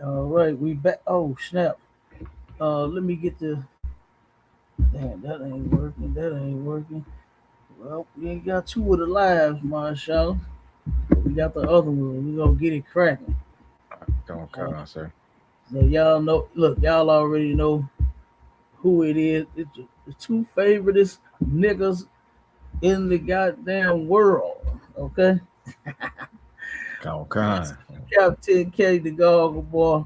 All right, we back. Oh snap! Let me get the. Damn, that ain't working. That ain't working. Well, we ain't got two of the lives, Marshall. We got the other one. We gonna get it cracking. Don't Uh, count, sir. so y'all know. Look, y'all already know who it is. It's the two favoriteest niggas in the goddamn world. Okay, Don't. Captain K, the Goggle Boy,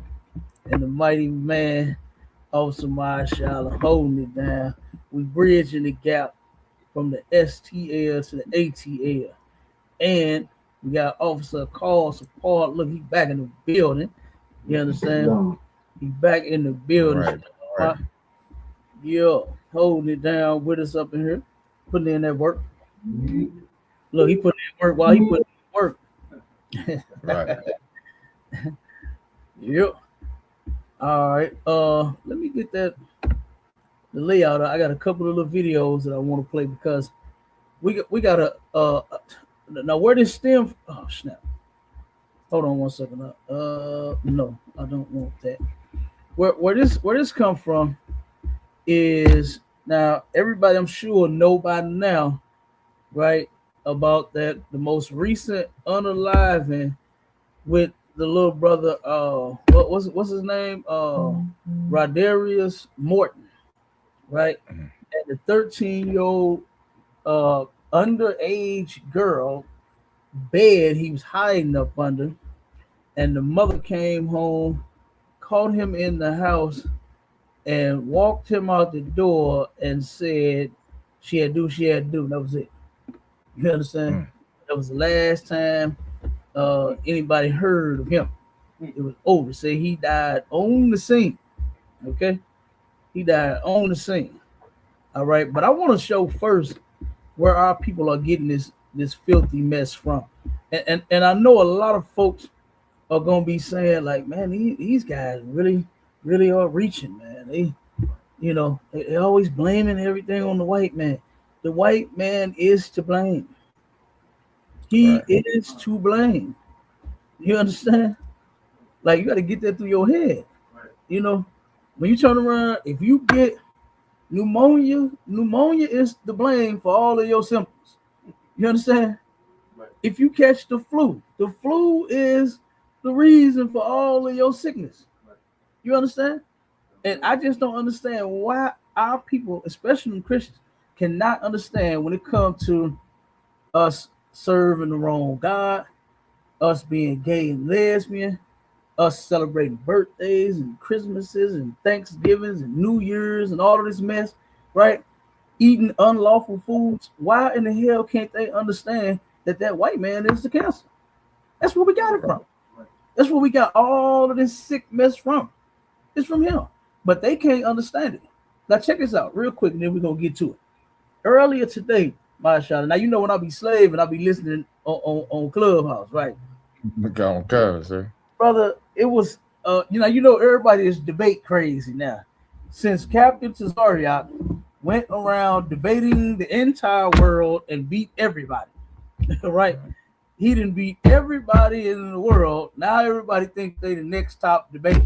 and the mighty man, Officer Marshall, holding it down. We bridging the gap from the STL to the ATL. And we got Officer Call Support. Look, he back in the building. You understand? He back in the building. Right, right. Yeah, holding it down with us up in here, putting in that work. Look, he put in work while he put in work. Right. Yep. All right. Let me get the layout. I got a couple of little videos that I want to play because we got a now where this stem. Oh snap! Hold on one second. No, I don't want that. Where this come from is now everybody I'm sure know by now, right? About that the most recent unaliving with the little brother. What's his name? RODDERIUS Morton, right? Mhm. And the 13-year-old uh underage girl bed he was hiding up under, and the mother came home, caught him in the house, and walked him out the door and said she had to do what she had to do. That was it. You understand? Mm. That was the last time anybody heard of him. It was over. Say he died on the scene. Okay, he died on the scene. All right, but I want to show first where our people are getting this filthy mess from, and I know a lot of folks are gonna be saying like, man, these guys really are reaching, man. They always blaming everything on the white man. The white man is to blame. He Right. is to blame. You understand? Like you got to get that through your head. You know, when you turn around, if you get pneumonia is the blame for all of your symptoms. You understand? If you catch the flu is the reason for all of your sickness. You understand? And I just don't understand why our people, especially Christians, cannot understand when it comes to us serving the wrong God, us being gay and lesbian, us celebrating birthdays and Christmases and Thanksgivings and New Year's and all of this mess, right? Eating unlawful foods. Why in the hell can't they understand that white man is the cancer? That's where we got it from. That's where we got all of this sick mess from. It's from him. But they can't understand it. Now check this out real quick and then we're gonna get to it. Earlier today, my shot. Now you know when I be slaving, I be listening on Clubhouse, right? Don't, sir. Brother, it was you know everybody is debate crazy now. Since Captain Tazariak went around debating the entire world and beat everybody, right? He didn't beat everybody in the world. Now everybody thinks they the next top debate.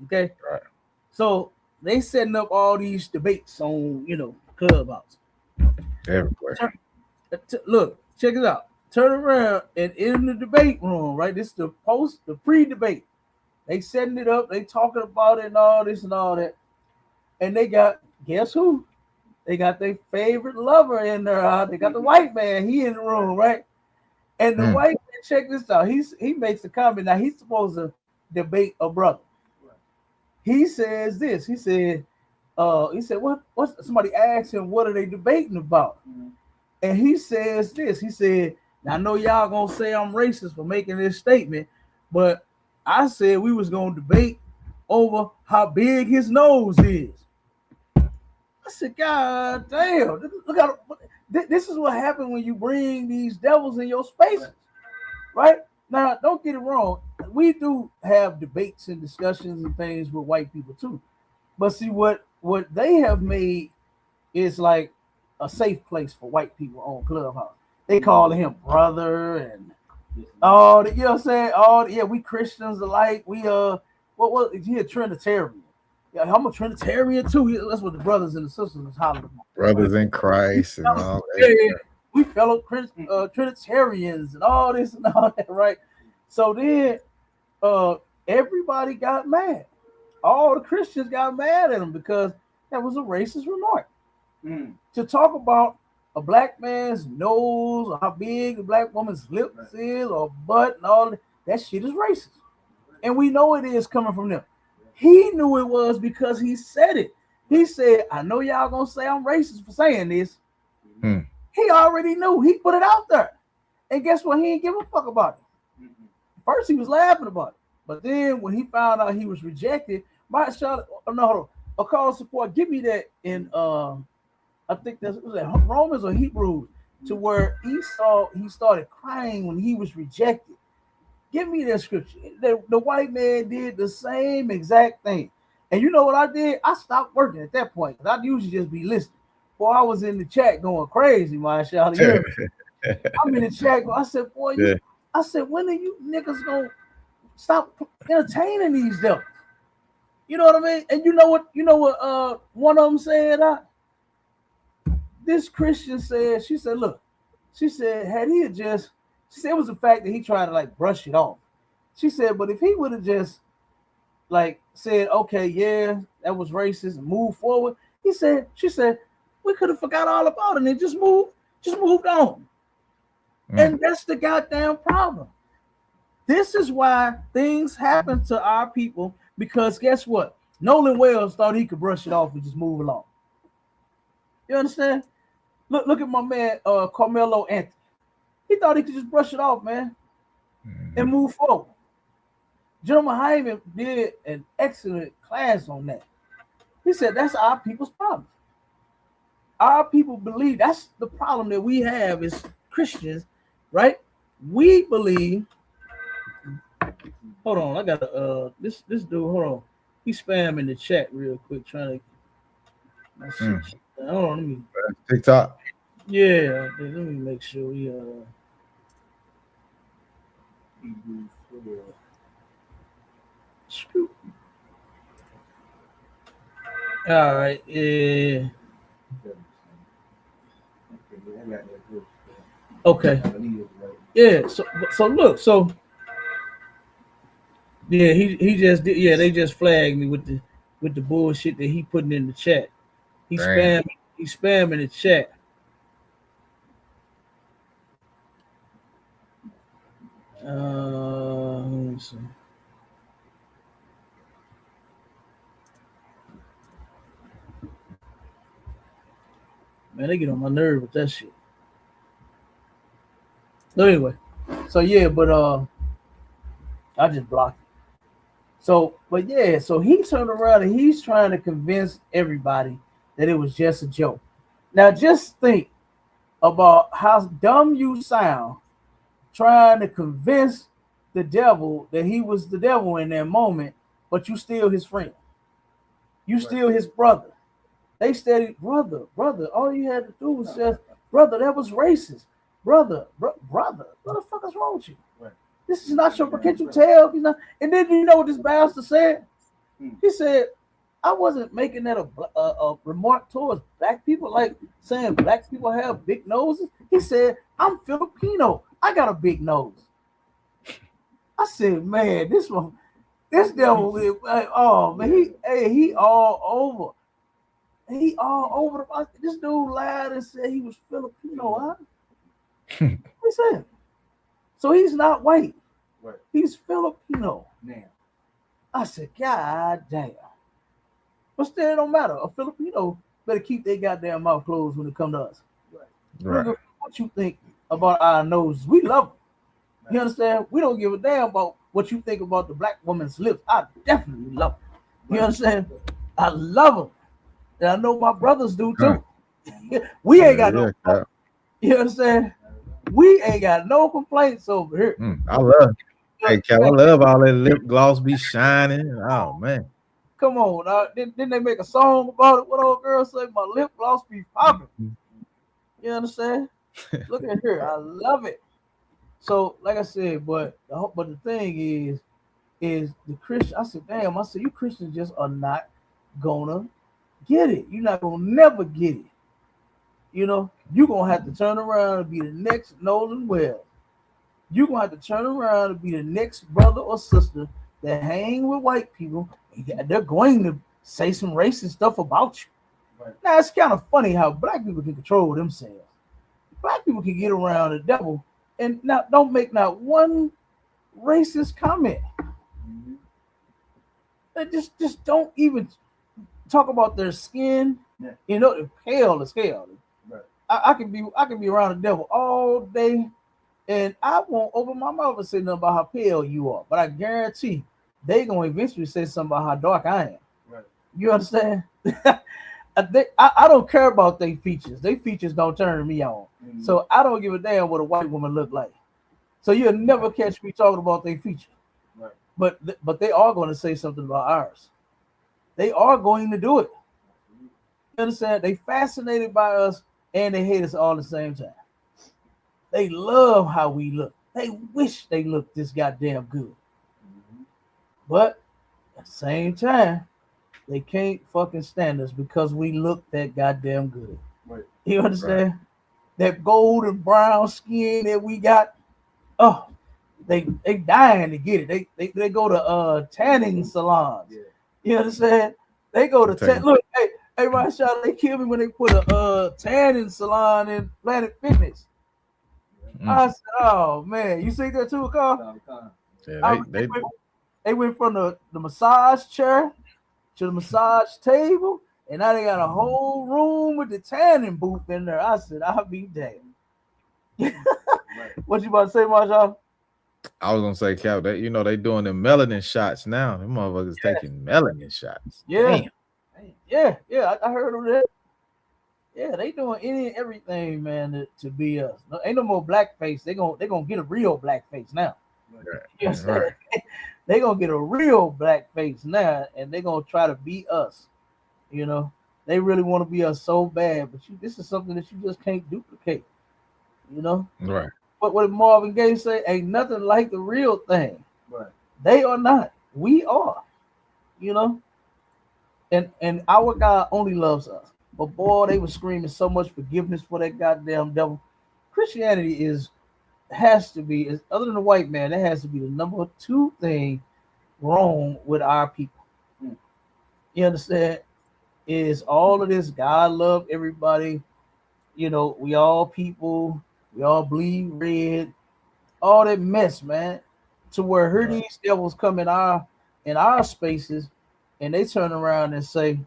Okay, Right. so they setting up all these debates on Clubhouse. Everywhere. Look, check it out. Turn around and in the debate room, right? This is the pre-debate. They setting it up. They talking about it and all this and all that. And they got guess who? They got their favorite lover in there. They got the white man. He in the room, right? And the Mm. white man, check this out. He makes a comment. Now he's supposed to debate a brother. He says this. He said, what somebody asked him, what are they debating about? And he says this. He said, now I know y'all gonna say I'm racist for making this statement, but I said we was gonna debate over how big his nose is. I said, God damn, look how this is what happened when you bring these devils in your spaces, right? Now, don't get it wrong. We do have debates and discussions and things with white people too. But see what they have made is like a safe place for white people on Clubhouse. They call him brother and all the, you know what I'm saying? We Christians alike. We what he a Trinitarian. Yeah, I'm a Trinitarian too. That's what the brothers and the sisters was hollering about. Brothers in Christ and all Yeah, that. we fellow Trinitarians and all this and all that, right? So then everybody got mad. All the Christians got mad at him because that was a racist remark. To talk about a black man's nose or how big a black woman's lips is or butt and all that shit is racist. And we know it is coming from them. He knew it was because he said it. He said, I know y'all gonna say I'm racist for saying this. He already knew. He put it out there. And guess what? He didn't give a fuck about it. First, he was laughing about it. But then when he found out he was rejected, a call support, give me that in I think that's Romans or Hebrews, to where Esau, he started crying when he was rejected. Give me that scripture. The white man did the same exact thing. And you know what I did? I stopped working at that point because I'd usually just be listening. Boy, I was in the chat going crazy, my child. I'm in the chat. I said, boy, I said, when are you niggas gonna stop entertaining these devils? You know what I mean? And you know what one of them said? This Christian said, she said, look, she said, had he just, she said it was the fact that he tried to like brush it off. She said, but if he would have just like said, okay, yeah, that was racist and move forward, she said, we could have forgot all about it and just moved on. And that's the goddamn problem. This is why things happen to our people, because guess what? Nolan Wells thought he could brush it off and just move along. You understand? Look at my man Carmelo Anthony. He thought he could just brush it off, man, and move forward. Gentleman Hyman did an excellent class on that. He said that's our people's problem. Our people believe that's the problem that we have as Christians, right? We believe. Hold on, I got this dude. Hold on, he's spamming the chat real quick, trying to. Hold on, let me. TikTok. Yeah, let me make sure we all right, yeah. Okay. Yeah, so look, so yeah, he just did, yeah, they just flagged me with the bullshit that he putting in the chat. He's spamming the chat. Let me see. Man, they get on my nerve with that shit. So anyway, so yeah, but I just blocked it. So, but yeah, so he turned around and he's trying to convince everybody that it was just a joke. Now, just think about how dumb you sound trying to convince the devil that he was the devil in that moment, but you still his friend. You still his brother. They said, brother, all you had to do was just, brother, that was racist. Brother, what the fuck is wrong with you? This is not your, can't you tell? He's not. And then you know what this bastard said? He said, I wasn't making that a remark towards black people, like saying black people have big noses. He said, I'm Filipino. I got a big nose. I said, man, this devil, oh man, he all over. He all over the. This dude lied and said he was Filipino, huh? He said. So he's not white. Right. He's Filipino. Now. I said, God damn. But still, it don't matter. A Filipino better keep their goddamn mouth closed when it comes to us. Right. What you think about our noses? We love them. Right. You understand? We don't give a damn about what you think about the black woman's lips. I definitely love them. You understand? I love them. And I know my brothers do too. We ain't got no. You understand? We ain't got no complaints over here. I love. Hey, Cal, I love all that lip gloss be shining. Oh man. Come on, didn't they make a song about it? What old girl say? My lip gloss be popping. You understand? Look at her. I love it. So, like I said, but the thing is, is the Christian. I said, damn, I said, you Christians just are not gonna get it. You're not gonna never get it. You know, you're gonna have to turn around and be the next Nolan Wells. You're gonna have to turn around and be the next brother or sister that hang with white people. And they're going to say some racist stuff about you. Right. Now it's kind of funny how black people can control themselves. Black people can get around the devil and not don't make not one racist comment. Mm-hmm. They just don't even talk about their skin. Yeah. You know, they're pale as hell. Right. I can be around the devil all day, and I won't open my mouth and say nothing about how pale you are. But I guarantee they gonna eventually say something about how dark I am. Right. You understand? I don't care about their features. Their features don't turn me on. Mm-hmm. So I don't give a damn what a white woman look like. So you'll never catch me talking about their features. Right. But they are going to say something about ours. They are going to do it. You understand? They fascinated by us and they hate us all at the same time. They love how we look. They wish they looked this goddamn good. Mm-hmm. But at the same time, they can't fucking stand us because we look that goddamn good. Right. You understand? Right. That golden brown skin that we got. Oh, they dying to get it. They go to tanning salons. Yeah. You understand? They go to look. Hey, Rashad, they killed me when they put a tanning salon in Planet Fitness. Mm. I said, oh man, you see that too, Carl? Yeah, they went from the massage chair to the massage table, and now they got a whole room with the tanning booth in there. I said, I'll be damned. What you about to say, Marshall? I was gonna say, Cal, that you know they doing them melanin shots now. Them motherfuckers taking melanin shots. Yeah. Damn. Yeah. I heard of that. Yeah, they doing any and everything, man, to be us. No, ain't no more blackface. They gonna get a real blackface now. Right. You know right. They gonna get a real blackface now, and they gonna try to be us. You know, they really want to be us so bad, but this is something that you just can't duplicate. You know, right? But what did Marvin Gaye say? Ain't nothing like the real thing. Right? They are not. We are. You know, and our God only loves us. But boy, they were screaming so much forgiveness for that goddamn devil. Christianity has to be, other than the white man, that has to be the number 2 thing wrong with our people. You understand? Is all of this God love everybody. You know, we all people, we all bleed red, all that mess, man. To where here these devils come in our spaces, and they turn around and say,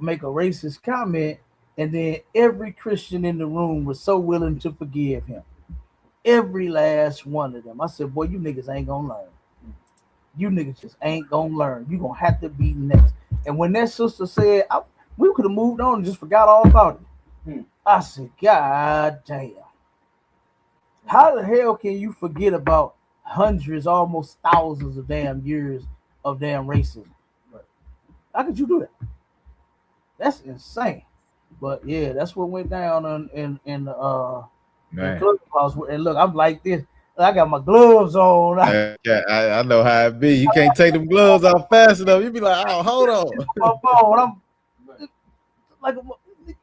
make a racist comment, and then every Christian in the room was so willing to forgive him. Every last one of them. I said, boy, you niggas ain't gonna learn. You niggas just ain't gonna learn. You gonna have to be next. And when that sister said, we could have moved on and just forgot all about it. I said, God damn. How the hell can you forget about hundreds, almost thousands of damn years of damn racism? How could you do that? That's insane. But yeah, that's what went down in the clubhouse. And look, I'm like this. I got my gloves on. I know how it be. You can't take them gloves off fast enough. You be like, oh, hold on. My phone. I'm like a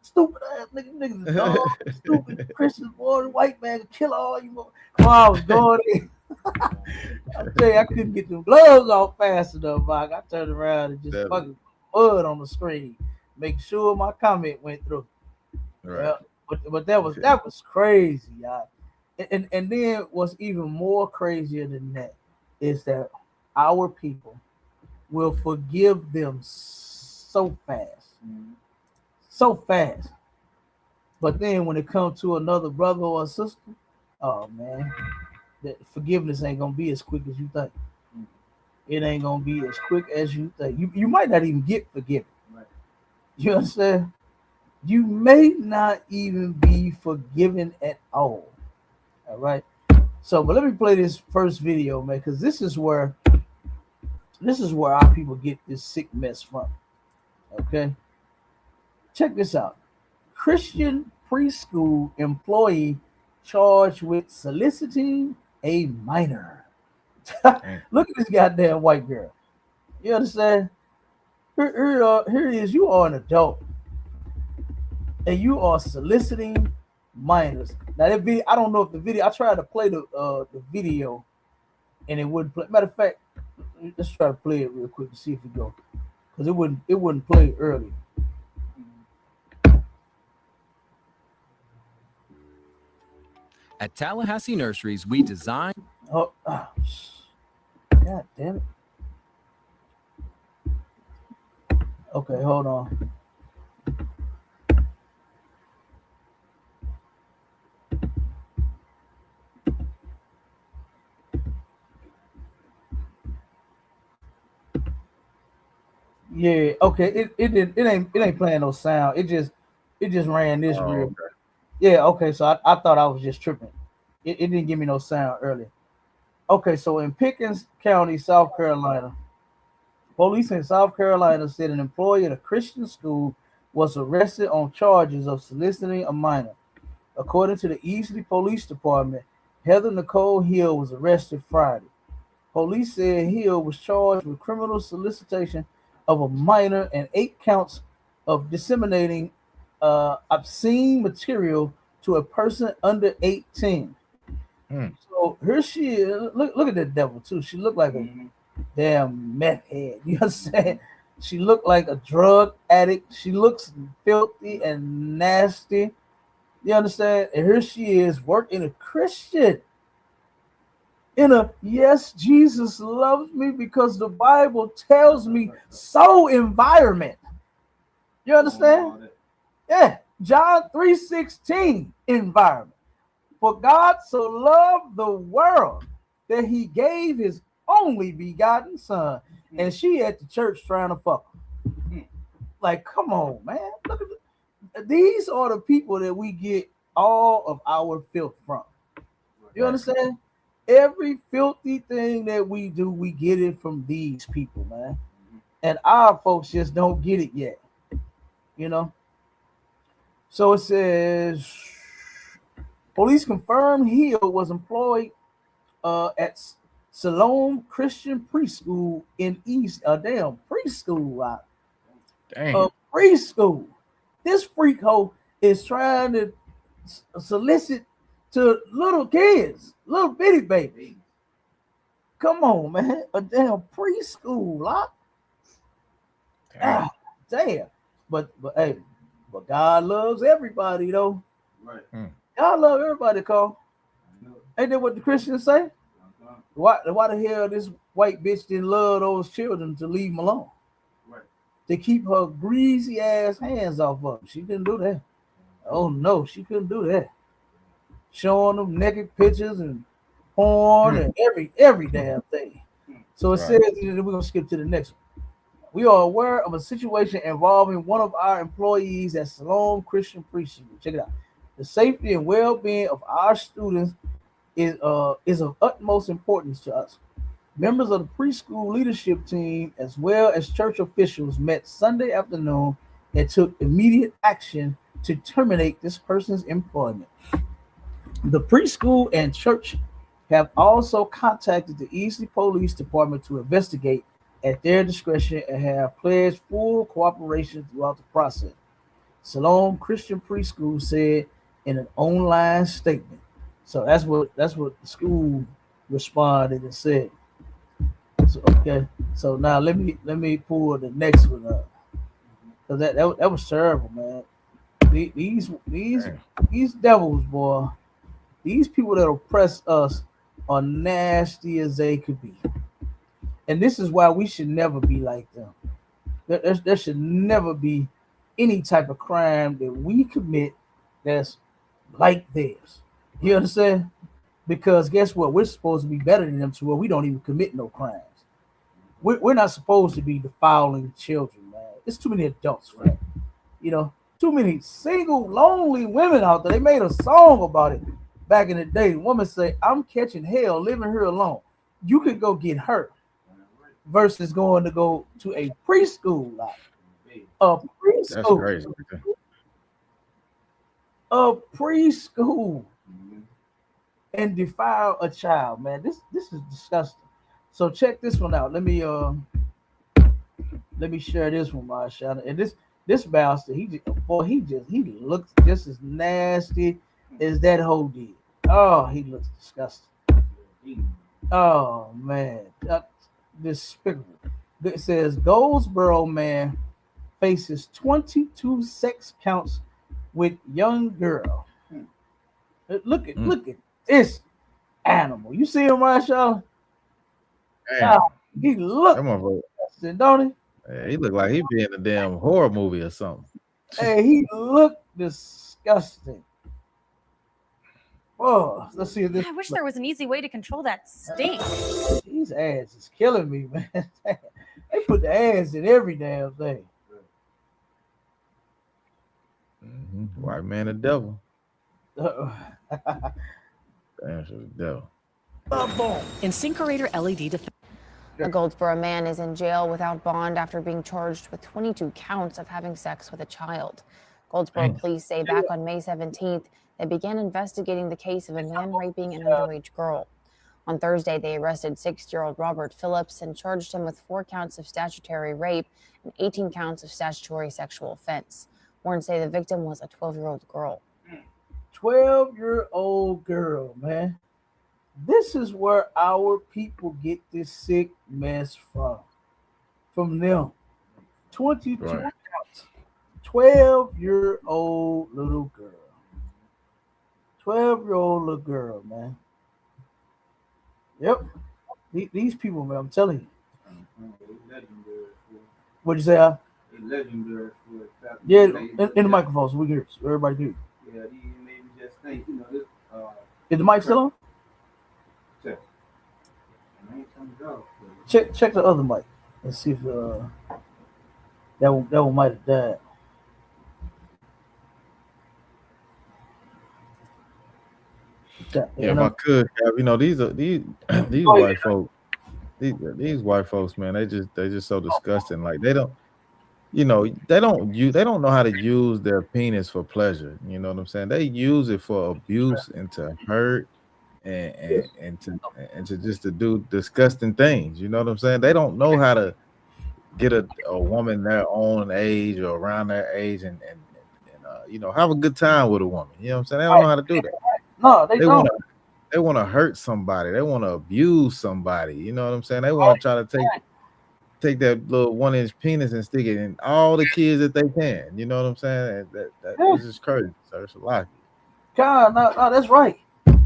stupid ass niggas, dog, stupid Christian boy, white man can kill all you. I was going in. I tell you, I couldn't get them gloves off fast enough, Mike. I turned around and just fucking mud on the screen, make sure my comment went through. Right. But that was crazy, y'all. And then what's even more crazier than that is that our people will forgive them so fast. Mm-hmm. So fast. But then when it comes to another brother or a sister, oh man, that forgiveness ain't gonna be as quick as you think. It ain't gonna be as quick as you think. You might not even get forgiven. Right. You understand? You may not even be forgiven at all. All right. So, but let me play this first video, man, because this is where our people get this sick mess from. Okay. Check this out. Christian preschool employee charged with soliciting a minor. Look at this goddamn white girl. You understand? Here it is. You are an adult, and you are soliciting minors. Now that video, I don't know if the video. I tried to play the video, and it wouldn't play. Matter of fact, let's try to play it real quick to see if it go, because it wouldn't play early. At Tallahassee Nurseries, we design. Oh, God damn it. Okay, hold on. Yeah, okay. It ain't playing no sound. It just ran this real. Okay. Yeah, okay. So I thought I was just tripping. It didn't give me no sound earlier. Okay, so in Pickens County, South Carolina, police in South Carolina said an employee at a Christian school was arrested on charges of soliciting a minor. According to the Easley Police Department, Heather Nicole Hill was arrested Friday. Police said Hill was charged with criminal solicitation of a minor and 8 counts of disseminating obscene material to a person under 18. So here she is. Look at the devil too. She looked like a damn meth head. You understand? She looked like a drug addict. She looks filthy and nasty. You understand? And here she is working a Christian in a yes, Jesus loves me because the Bible tells me so environment. You understand? Yeah, John 3:16 environment. For God so loved the world that he gave his only begotten son. And she at the church trying to fuck him. Like, come on, man. Look at these are the people that we get all of our filth from. You understand? Every filthy thing that we do, we get it from these people, man. And our folks just don't get it yet. You know? So it says police confirmed Hill was employed at Salome Christian Preschool in East. Damn preschool. Preschool. This freak hoe is trying to solicit to little kids, little bitty babies. Come on, man. A damn preschool. Damn. But hey, but God loves everybody though. Right. God love everybody, Carl. Ain't that what the Christians say? Why the hell this white bitch didn't love those children to leave them alone? Right. To keep her greasy ass hands off of them. She couldn't do that. Oh no, she couldn't do that. Showing them naked pictures and porn and every damn thing. So it says we're gonna skip to the next one. We are aware of a situation involving one of our employees at Salome Christian Preschool. Check it out. The safety and well-being of our students is of utmost importance to us. Members of the preschool leadership team, as well as church officials, met Sunday afternoon and took immediate action to terminate this person's employment. The preschool and church have also contacted the Easley Police Department to investigate at their discretion and have pledged full cooperation throughout the process. Salome Christian Preschool said in an online statement. So that's what the school responded and said. So, okay, so now let me pull the next one up, because that was terrible, man. These devils, boy. These people that oppress us are nasty as they could be. And this is why we should never be like them. There should never be any type of crime that we commit that's like theirs. You understand? Because guess what? We're supposed to be better than them to where we don't even commit no crimes. We're not supposed to be defiling children, man. There's too many adults for that. You know, too many single, lonely women out there. They made a song about it back in the day. The woman say, I'm catching hell living here alone. You could go get her versus going to go to a preschool. A preschool. That's crazy. A preschool and defile a child, man. This is disgusting. So check this one out. Let me share this one, my shot. And this bastard, he looks just as nasty as that hoe did. Oh, he looks disgusting. Oh man, that's despicable. It says Goldsboro man faces 22 sex counts with young girl. Look at this animal. You see him, Marshall? Oh, he look, don't he? Yeah, he look like he be in a damn horror movie or something. Hey, he looked disgusting. Oh, let's see this. I wish there was an easy way to control that stink. These ads is killing me, man. They put the ads in every damn thing. White man, the devil. Uh-oh. Damn, the devil. Incinerator LED defense. A Goldsboro man is in jail without bond after being charged with 22 counts of having sex with a child. Goldsboro police say back on May 17th, they began investigating the case of a man raping an underage girl. On Thursday, they arrested 6-year-old Robert Phillips and charged him with 4 counts of statutory rape and 18 counts of statutory sexual offense. Warrants say the victim was a 12-year-old girl. 12-year-old girl, man. This is where our people get this sick mess from them. 22 counts. 12-year-old little girl. 12-year-old little girl, man. Yep. These people, man, I'm telling you. What'd you say, Al? Yeah, in the microphone, so we hear it. So everybody hear it. Yeah, you maybe just think, you know, this. Is the mic still on? Check the other mic and see if that one might have died. Yeah, if I could, you know, these white folks, these white folks, man, they just so disgusting. Like they don't know how to use their penis for pleasure. You know what I'm saying? They use it for abuse and to hurt and to just to do disgusting things. You know what I'm saying? They don't know how to get a woman their own age or around their age and you know, have a good time with a woman. You know what I'm saying? They don't know how to do that. No, they don't. They want to hurt somebody. They want to abuse somebody. You know what I'm saying? They want to try to take that little 1-inch penis and stick it in all the kids that they can. You know what I'm saying? That is just crazy. So it's a lot. God, no, that's right.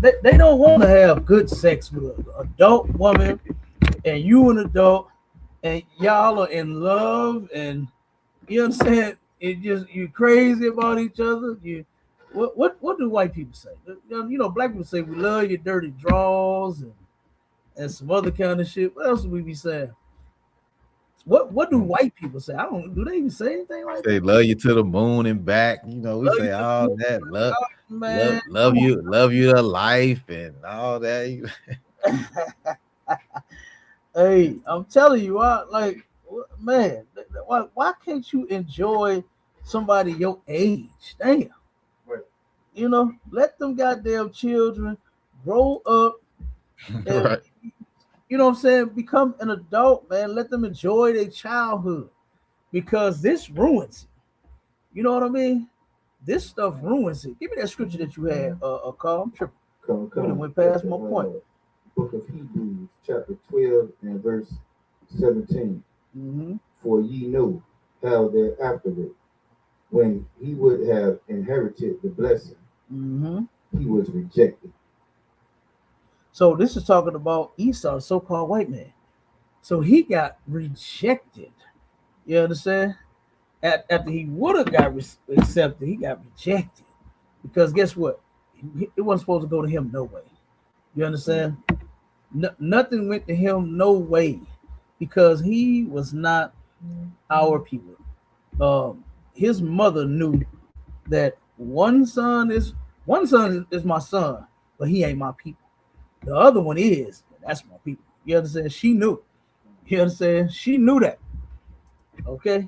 They don't want to have good sex with an adult woman, and you an adult, and y'all are in love, and you understand? It just you crazy about each other. What do white people say? You know, black people say we love your dirty draws and some other kind of shit. What else do we be saying? What do white people say? Do they even say anything like that? They love you to the moon and back. You know, we say all that. Love you to life and all that. Hey, I'm telling you, man, why can't you enjoy somebody your age? Damn. Right. You know, let them goddamn children grow up and, Right. you know what I'm saying, become an adult, man. Let them enjoy their childhood because this ruins it. You know what I mean? This stuff ruins it. Give me that scripture that you had, Carl. I'm tripping. Come. Went past my point. Book of Hebrews, chapter 12 and verse 17. Mm-hmm. For ye know how that afterward, when he would have inherited the blessing, he was rejected. So this is talking about Esau, so-called white man. So he got rejected. You understand? After he would have got accepted, he got rejected. Because guess what? It wasn't supposed to go to him no way. You understand? Nothing went to him no way. Because he was not our people. His mother knew that one son is my son, but he ain't my people. The other one is, that's my people. You understand? She knew. You understand? She knew that. Okay?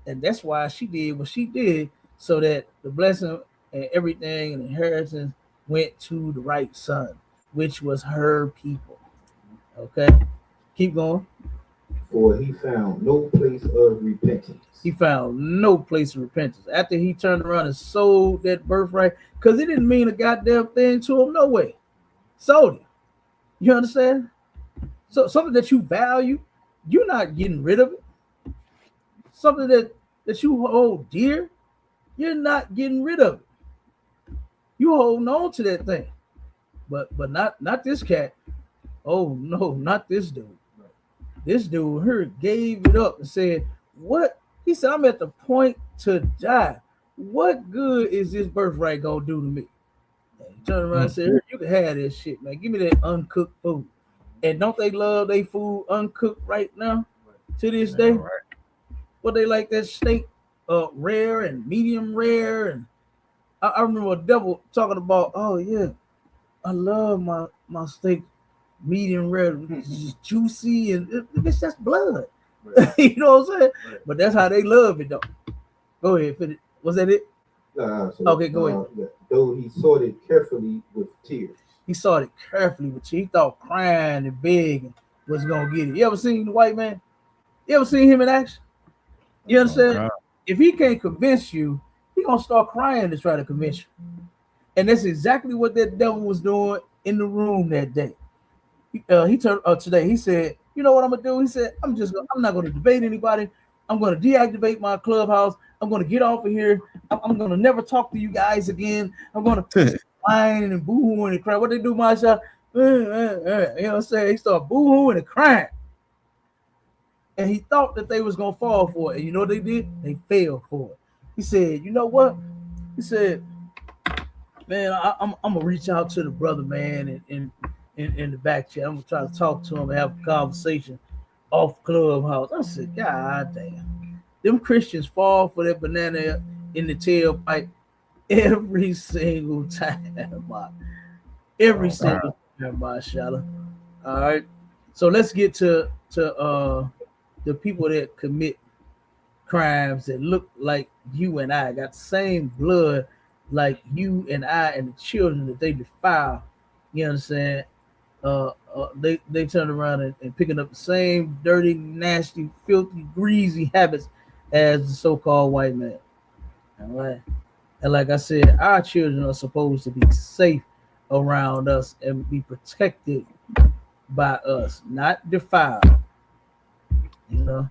And that's why she did what she did, so that the blessing and everything and inheritance went to the right son, which was her people. Okay? Keep going. For he found no place of repentance. He found no place of repentance. After he turned around and sold that birthright, because it didn't mean a goddamn thing to him, no way. Sold it. You understand? So something that you value, you're not getting rid of it. Something that you hold dear, you're not getting rid of it. You holding on to that thing. But not this cat. Oh no, not this dude. This dude here gave it up and said, what? He said, I'm at the point to die. What good is this birthright gonna do to me? And he turned around and said, here, you can have this shit, man. Give me that uncooked food. And don't they love their food uncooked right now? To this day? Right. What they like that steak rare and medium rare. And I remember a devil talking about, oh yeah, I love my steak medium rare, it's juicy, and it's just blood. Right. You know what I'm saying? Right. But that's how they love it, though. Go ahead, finish. Was that it? Okay, go ahead. Though he sought it carefully with tears. He sought it carefully with tears. He thought crying and begging was gonna get it. You ever seen the white man? You ever seen him in action? You understand? If he can't convince you, he gonna start crying to try to convince you. And that's exactly what that devil was doing in the room that day. He turned today. He said, "You know what I'm gonna do?" He said, "I'm not gonna debate anybody. I'm gonna deactivate my clubhouse. I'm gonna get off of here. I'm gonna never talk to you guys again. I'm gonna whine and boo-hooing and cry. What they do, my shot? You know what I'm saying? He started boo-hooing and crying, and he thought that they was gonna fall for it. And you know what they did? They fell for it. He said, "You know what?" He said, "Man, I'm gonna reach out to the brother, man, and in the back chat. I'm gonna try to talk to him and have a conversation off Clubhouse." I said, God damn, them Christians fall for that banana in the tailpipe every single time. Every single time, my shadow. All right. So let's get to the people that commit crimes that look like you and I, got the same blood like you and I, and the children that they defile. You understand? They turn around and picking up the same dirty, nasty, filthy, greasy habits as the so-called white man. All right. And like I said, our children are supposed to be safe around us and be protected by us, not defiled. You know,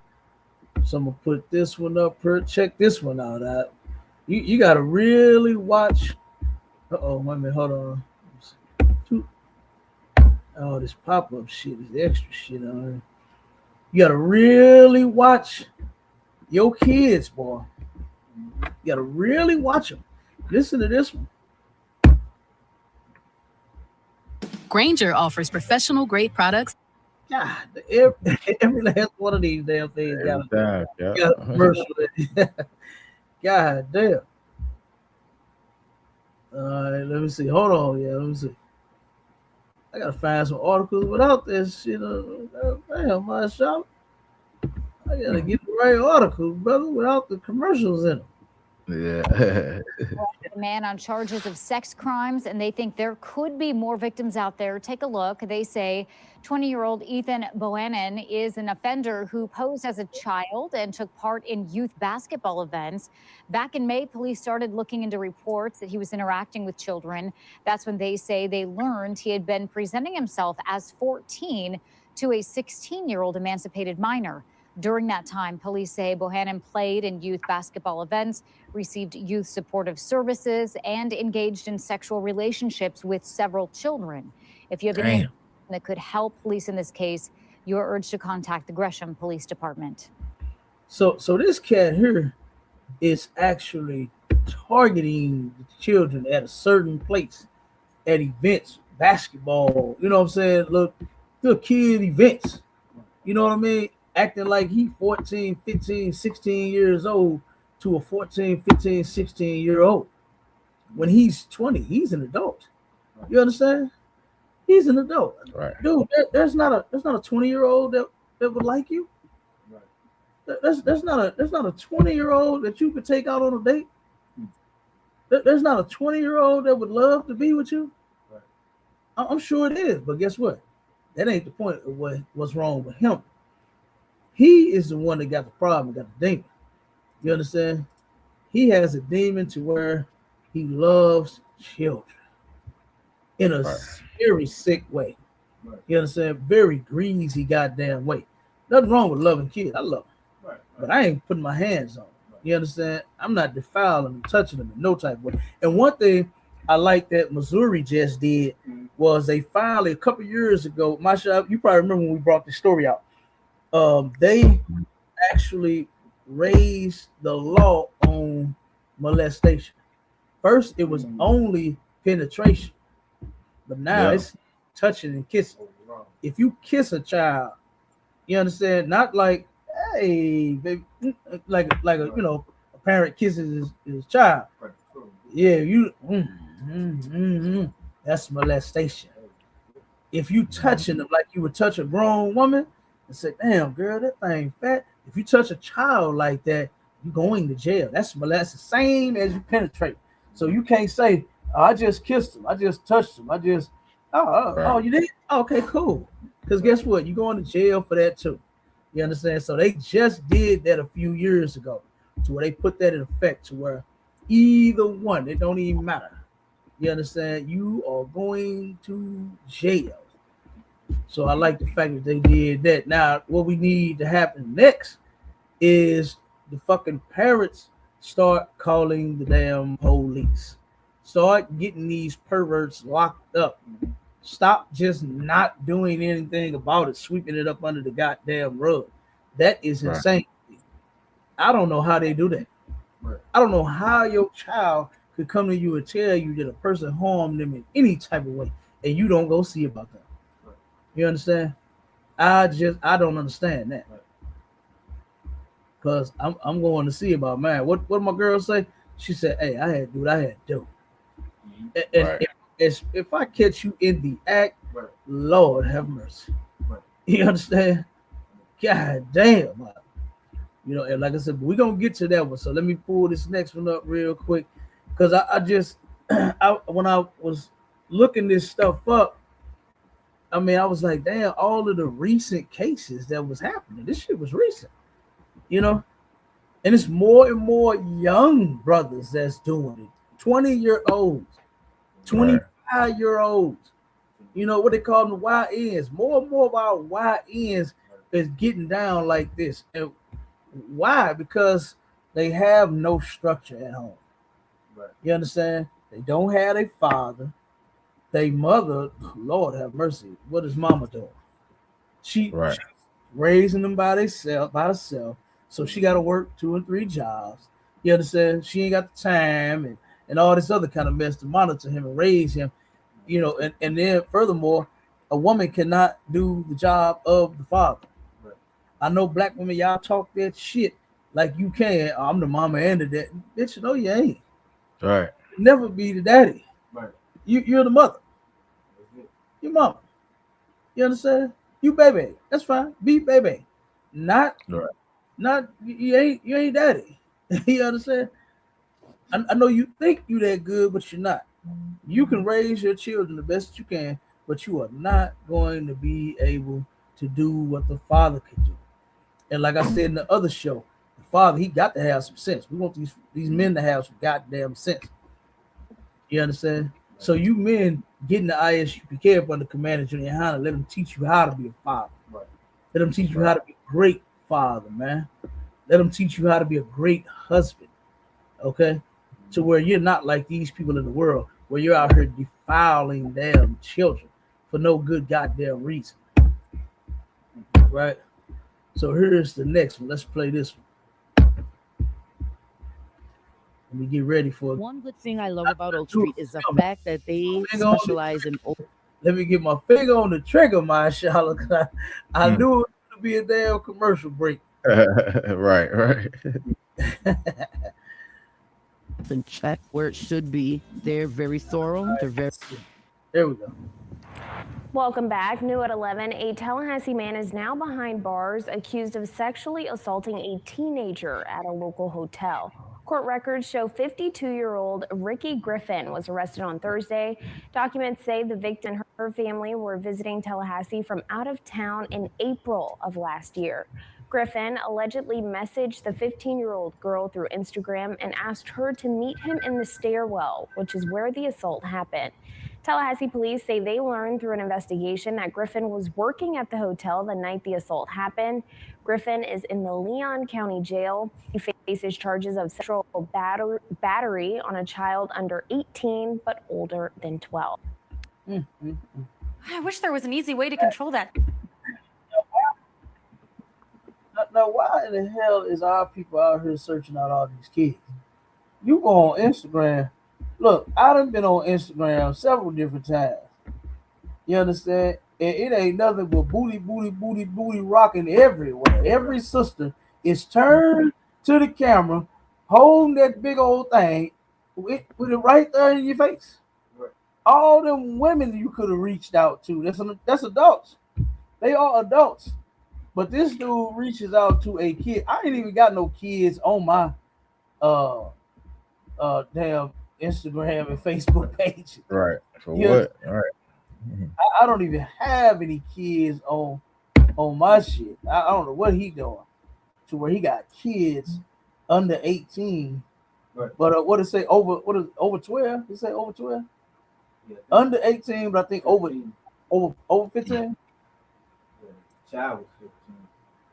so I'm gonna put this one up here. Check this one out. You gotta really watch. Wait a minute, hold on. Oh, this pop-up shit is extra shit on it. You gotta really watch your kids, boy. You gotta really watch them. Listen to this one. Grainger offers professional-grade products. God, every last one of these damn things got a commercial. God damn. All right, let me see. Hold on, let me see. I gotta find some articles without this shit. Damn, my shop. I gotta get the right articles, brother, without the commercials in them. Yeah. A man on charges of sex crimes, and they think there could be more victims out there. Take a look. They say 20-year-old Ethan Bohannon is an offender who posed as a child and took part in youth basketball events. Back in May, police started looking into reports that he was interacting with children. That's when they say they learned he had been presenting himself as 14 to a 16-year-old emancipated minor. During that time, police say Bohannon played in youth basketball events, received youth supportive services, and engaged in sexual relationships with several children. If you have any information that could help police in this case, you are urged to contact the Gresham Police Department. So this cat here is actually targeting the children at a certain place, at events, basketball, you know what I'm saying? Look, kid events, you know what I mean? Acting like he 14, 15, 16 years old to a 14, 15, 16-year-old. When he's 20, he's an adult. You understand? He's an adult. Right. Dude, there's not a 20-year-old that would like you. Right. There's not a 20-year-old that you could take out on a date. There's not a 20-year-old that would love to be with you. Right. I'm sure it is, but guess what? That ain't the point of what's wrong with him. He is the one that got the problem, got the demon. You understand? He has a demon to where he loves children in a very sick way. You understand? Very greasy goddamn way. Nothing wrong with loving kids. I love them. But I ain't putting my hands on them. You understand? I'm not defiling them, touching them in no type of way. And one thing I like that Missouri just did was they finally, a couple years ago, you probably remember when we brought this story out. They actually raised the law on molestation. First, it was only penetration, but now it's touching and kissing. If you kiss a child, you understand, not like, hey, baby, like a a parent kisses his child. Yeah, that's molestation. If you touching them like you would touch a grown woman and say, damn, girl, that thing fat. If you touch a child like that, you're going to jail. That's the same as you penetrate. So you can't say, oh, I just kissed him. I just touched him. Oh, you did? Okay, cool. Because guess what? You're going to jail for that too. You understand? So they just did that a few years ago to where they put that in effect to where either one, it don't even matter. You understand? You are going to jail. So I like the fact that they did that. Now, what we need to happen next is the fucking parents start calling the damn police. Start getting these perverts locked up. Stop just not doing anything about it, sweeping it up under the goddamn rug. That is insane. I don't know how they do that. I don't know how your child could come to you and tell you that a person harmed them in any type of way, and you don't go see about them. You understand? I don't understand that. Because I'm going to see about mine. What my girl say? She said, hey, I had to do what I had to do. And if I catch you in the act, Lord have mercy. You understand? God damn. And like I said, we're going to get to that one. So let me pull this next one up real quick. Because when I was looking this stuff up, I was like, damn, all of the recent cases that was happening, this shit was recent, and it's more and more young brothers that's doing it, 20-year-olds, 25-year-olds, what they call them, YNs. More and more of our YNs is getting down like this. And why? Because they have no structure at home. You understand? They don't have a father. They mother, Lord have mercy. What is mama doing? She's raising them by herself. So she got to work 2 and 3 jobs. You understand? She ain't got the time and all this other kind of mess to monitor him and raise him. And then furthermore, a woman cannot do the job of the father. I know black women, y'all talk that shit like you can. Oh, I'm the mama and the dad. Bitch, no, you ain't. Right. Never be the daddy. Right. You're the mother. Your mama. You understand? You baby. That's fine. Be baby. Not you ain't daddy. You understand? I know you think you that good, but you're not. You can raise your children the best you can, but you are not going to be able to do what the father could do. And like I said in the other show, the father, he got to have some sense. We want these men to have some goddamn sense. You understand? So you men getting the ISUPK up under Commander Junior Hanna, let them teach you how to be a father. Right. Let them teach you how to be a great father, man. Let them teach you how to be a great husband. Okay? To where you're not like these people in the world, where you're out here defiling damn children for no good goddamn reason. Right? So here's the next one. Let's play this one. Let me get ready for it. One good thing I love about Oak Street is the fact that they specialize in. Let me get my finger on the trigger, my Charlotte. I knew it would be a damn commercial break. Right. And check where it should be. They're very thorough. They're very. There we go. Welcome back. New at 11, a Tallahassee man is now behind bars accused of sexually assaulting a teenager at a local hotel. Court records show 52-year-old Ricky Griffin was arrested on Thursday. Documents say the victim and her family were visiting Tallahassee from out of town in April of last year. Griffin allegedly messaged the 15-year-old girl through Instagram and asked her to meet him in the stairwell, which is where the assault happened. Tallahassee police say they learned through an investigation that Griffin was working at the hotel the night the assault happened. Griffin is in the Leon County Jail. He faces charges of sexual battery on a child under 18 but older than 12. I wish there was an easy way to control that. Now, why in the hell is our people out here searching out all these kids? You go on Instagram. Look, I done been on Instagram several different times. You understand? And it ain't nothing but booty rocking everywhere. Every sister is turned to the camera, holding that big old thing with it right there in your face. Right. All them women you could have reached out to, that's adults. They are adults. But this dude reaches out to a kid. I ain't even got no kids on my damn Instagram and Facebook page. Right. For what? All right. I don't even have any kids on my shit. I don't know what he doing to where he got kids under 18. Right. But what did it say over 12? He say over 12? Yeah. Under 18, but I think over 15. Child was 15.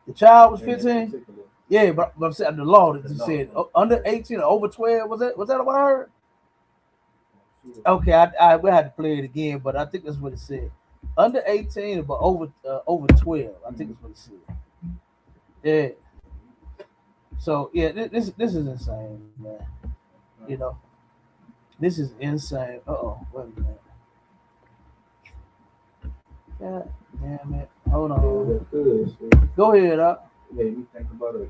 The child was 15. Yeah, but I'm saying the law that you said under 18 or over 12. Was that what I heard? Okay, I will have to play it again, but I think that's what it said. Under 18, but over 12. I think that's what it said. Yeah. So yeah, this is insane, man. You know, this is insane. Wait a minute. God damn it. Hold on. Go ahead, up. Yeah, you think about it, a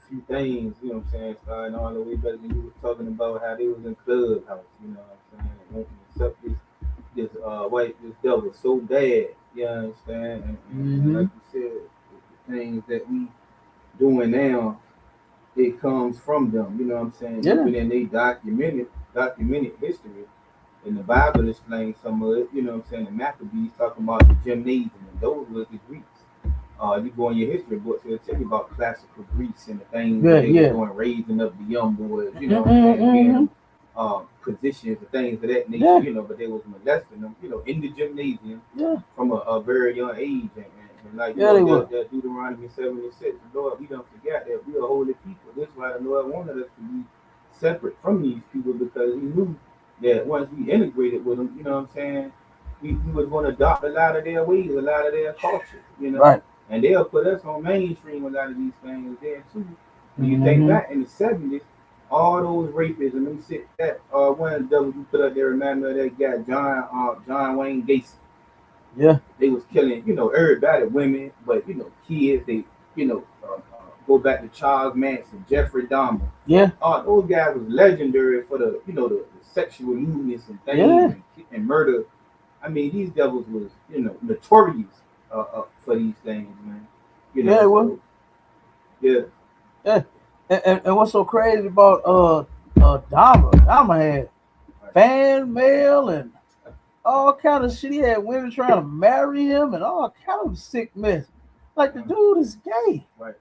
few things, starting all the way back when you was talking about how they was in Clubhouse, and this devil so bad, you understand? And like you said, the things that we doing now, it comes from them, you know what I'm saying? Yeah. Even in they documented history. And the Bible explains some of it, you know what I'm saying? The Maccabees talking about the gymnasium, and those were the Greeks. You go in your history books, it'll tell you about classical Greece and the things that they were doing, raising up the young boys, you know what I'm saying? Positions and things of that nature, but they was molesting them, in the gymnasium from a very young age. And like that Deuteronomy 76, Lord, we don't forget that we are holy people. This is why the Lord wanted us to be separate from these people, because he knew that once we integrated with them, you know what I'm saying, we was going to adopt a lot of their ways, a lot of their culture, Right. And they'll put us on mainstream a lot of these things there too. When you think back in the 70s, all those rapists and them shit, that one of the devils you put up there, remember that guy John Wayne Gacy. Yeah. They was killing, everybody, women, but kids. They, go back to Charles Manson, Jeffrey Dahmer. Yeah. Those guys was legendary for the, the sexual lewdness and things and murder. I mean, these devils was, notorious for these things, man. And what's so crazy about Dahmer had fan mail and all kind of shit. He had women trying to marry him and all kind of sick mess. Like, the dude is gay. Right.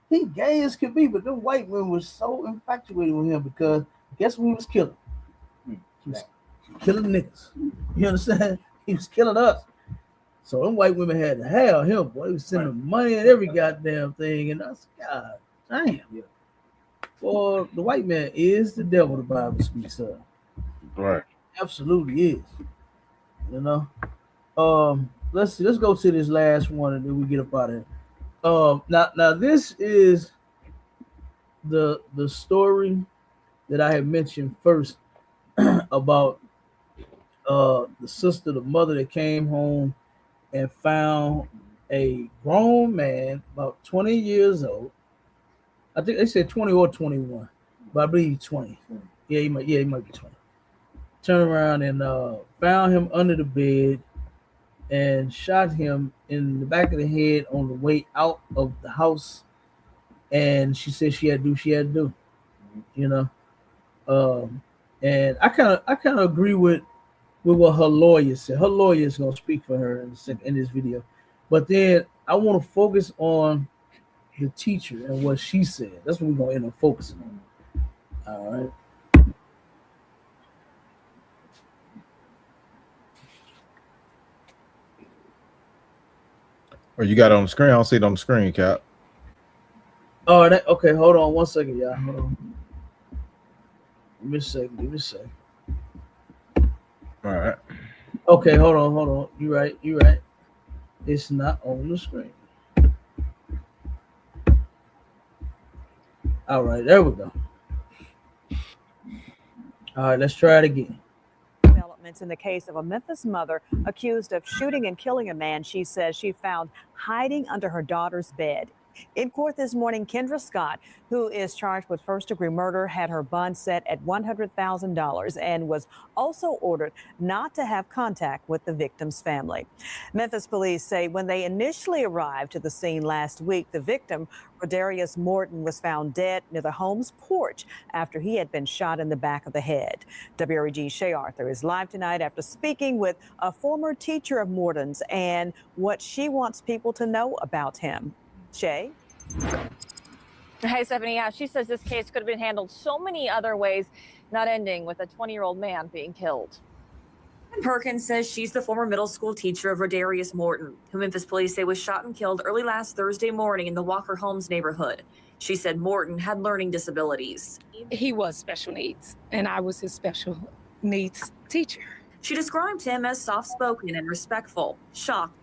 He gay as could be, but them white women were so infatuated with him because guess who he was killing? He was killing niggas. You understand? He was killing us. So them white women had to have him, boy. He was sending money and every goddamn thing. And that's, God damn. Yeah. Well, the white man is the devil, the Bible speaks of. Right. Absolutely is. Let's see. Let's go to this last one and then we get up out of here. Now this is the story that I had mentioned first about the sister, the mother that came home and found a grown man about 20 years old. I think they said 20 or 21, but I believe 20. Yeah, he might be 20. Turned around and found him under the bed and shot him in the back of the head on the way out of the house. And she said she had to do what she had to do. you know. And I kind of agree with what her lawyer said. Her lawyer is gonna speak for her in this video, but then I want to focus on the teacher and what she said. That's what we're gonna end up focusing on. All right. Or you got it on the screen? I don't see it on the screen, Cap. Oh, okay. Hold on 1 second, y'all. Hold on. Give me a second. All right. Okay, hold on. You right. It's not on the screen. All right, there we go. All right, let's try it again. Developments in the case of a Memphis mother accused of shooting and killing a man she says she found hiding under her daughter's bed. In court this morning, Kendra Scott, who is charged with first-degree murder, had her bond set at $100,000 and was also ordered not to have contact with the victim's family. Memphis police say when they initially arrived to the scene last week, the victim, RODDERIUS Morton, was found dead near the home's porch after he had been shot in the back of the head. WREG's Shay Arthur is live tonight after speaking with a former teacher of Morton's and what she wants people to know about him. Shay? Hey, Stephanie. Yeah, she says this case could have been handled so many other ways, not ending with a 20-year-old man being killed. Perkins says she's the former middle school teacher of RODDERIUS Morton, who Memphis police say was shot and killed early last Thursday morning in the Walker Homes neighborhood. She said Morton had learning disabilities. He was special needs, and I was his special needs teacher. She described him as soft-spoken and respectful. Shocked.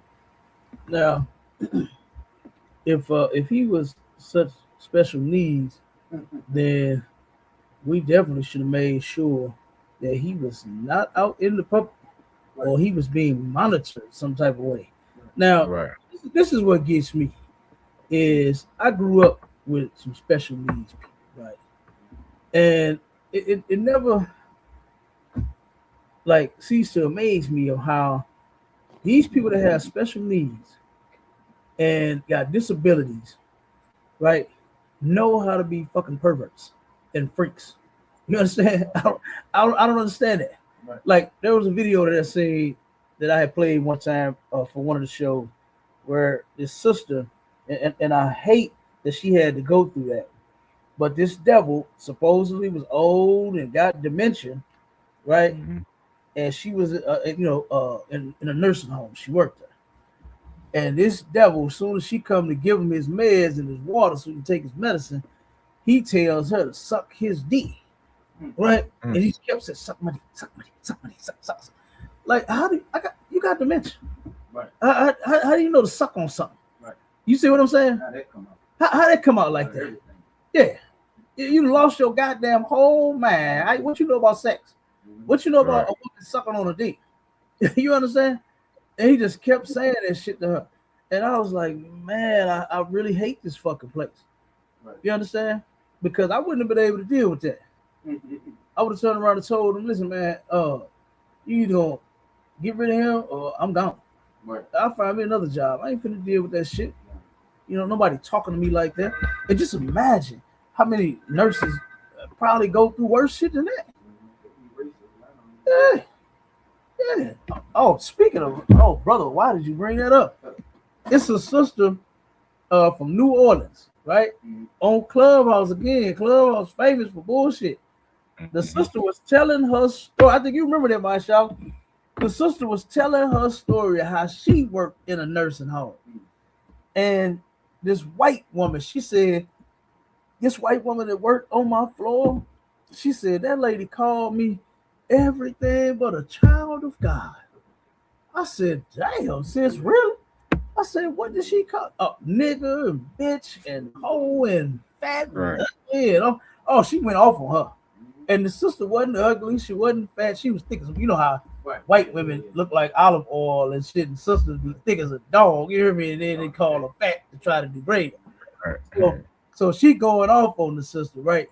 Now, if he was such special needs, then we definitely should have made sure that he was not out in the public or he was being monitored some type of way. Now, this is what gets me is I grew up with some special needs people, right? And it never like ceased to amaze me of how these people that have special needs and got disabilities, right, know how to be fucking perverts and freaks. You understand? I don't understand that. Right. Like there was a video that I seen that I had played one time for one of the shows where this sister, and I hate that she had to go through that, but this devil supposedly was old and got dementia, right? Mm-hmm. And she was, in a nursing home. She worked there. And this devil, as soon as she come to give him his meds and his water so he can take his medicine, he tells her to suck his D, right? Mm-hmm. And he kept saying, "Suck my D, suck my D, suck my D, suck." Like, how do you got dementia? Right? How do you know to suck on something? Right? You see what I'm saying? How that come out? How that come out like that? Everything. Yeah, you lost your goddamn whole mind. What you know about sex? What you know about a woman sucking on a D? You understand? And he just kept saying that shit to her. And I was like, man, I really hate this fucking place. Right. You understand? Because I wouldn't have been able to deal with that. I would have turned around and told him, listen, man, you either gonna get rid of him or I'm gone. Right. I'll find me another job. I ain't finna deal with that shit. You know, nobody talking to me like that. And just imagine how many nurses probably go through worse shit than that. Yeah. Yeah. Oh, speaking of, brother, why did you bring that up? It's a sister from New Orleans, right? On Clubhouse again. Clubhouse famous for bullshit. The sister was telling her story. I think you remember that, Marshall. The sister was telling her story of how she worked in a nursing home. And this white woman, she said, this white woman that worked on my floor, she said, that lady called me everything but a child of God. I said, damn, sis, really? I said, what did she call? Nigger and bitch and hoe and fat. Right. And she went off on her. And the sister wasn't ugly. She wasn't fat. She was thick as, you know how white women look like olive oil and shit, and sisters be thick as a dog. You hear me? And then they call her fat to try to degrade her. Right. So she going off on the sister, right?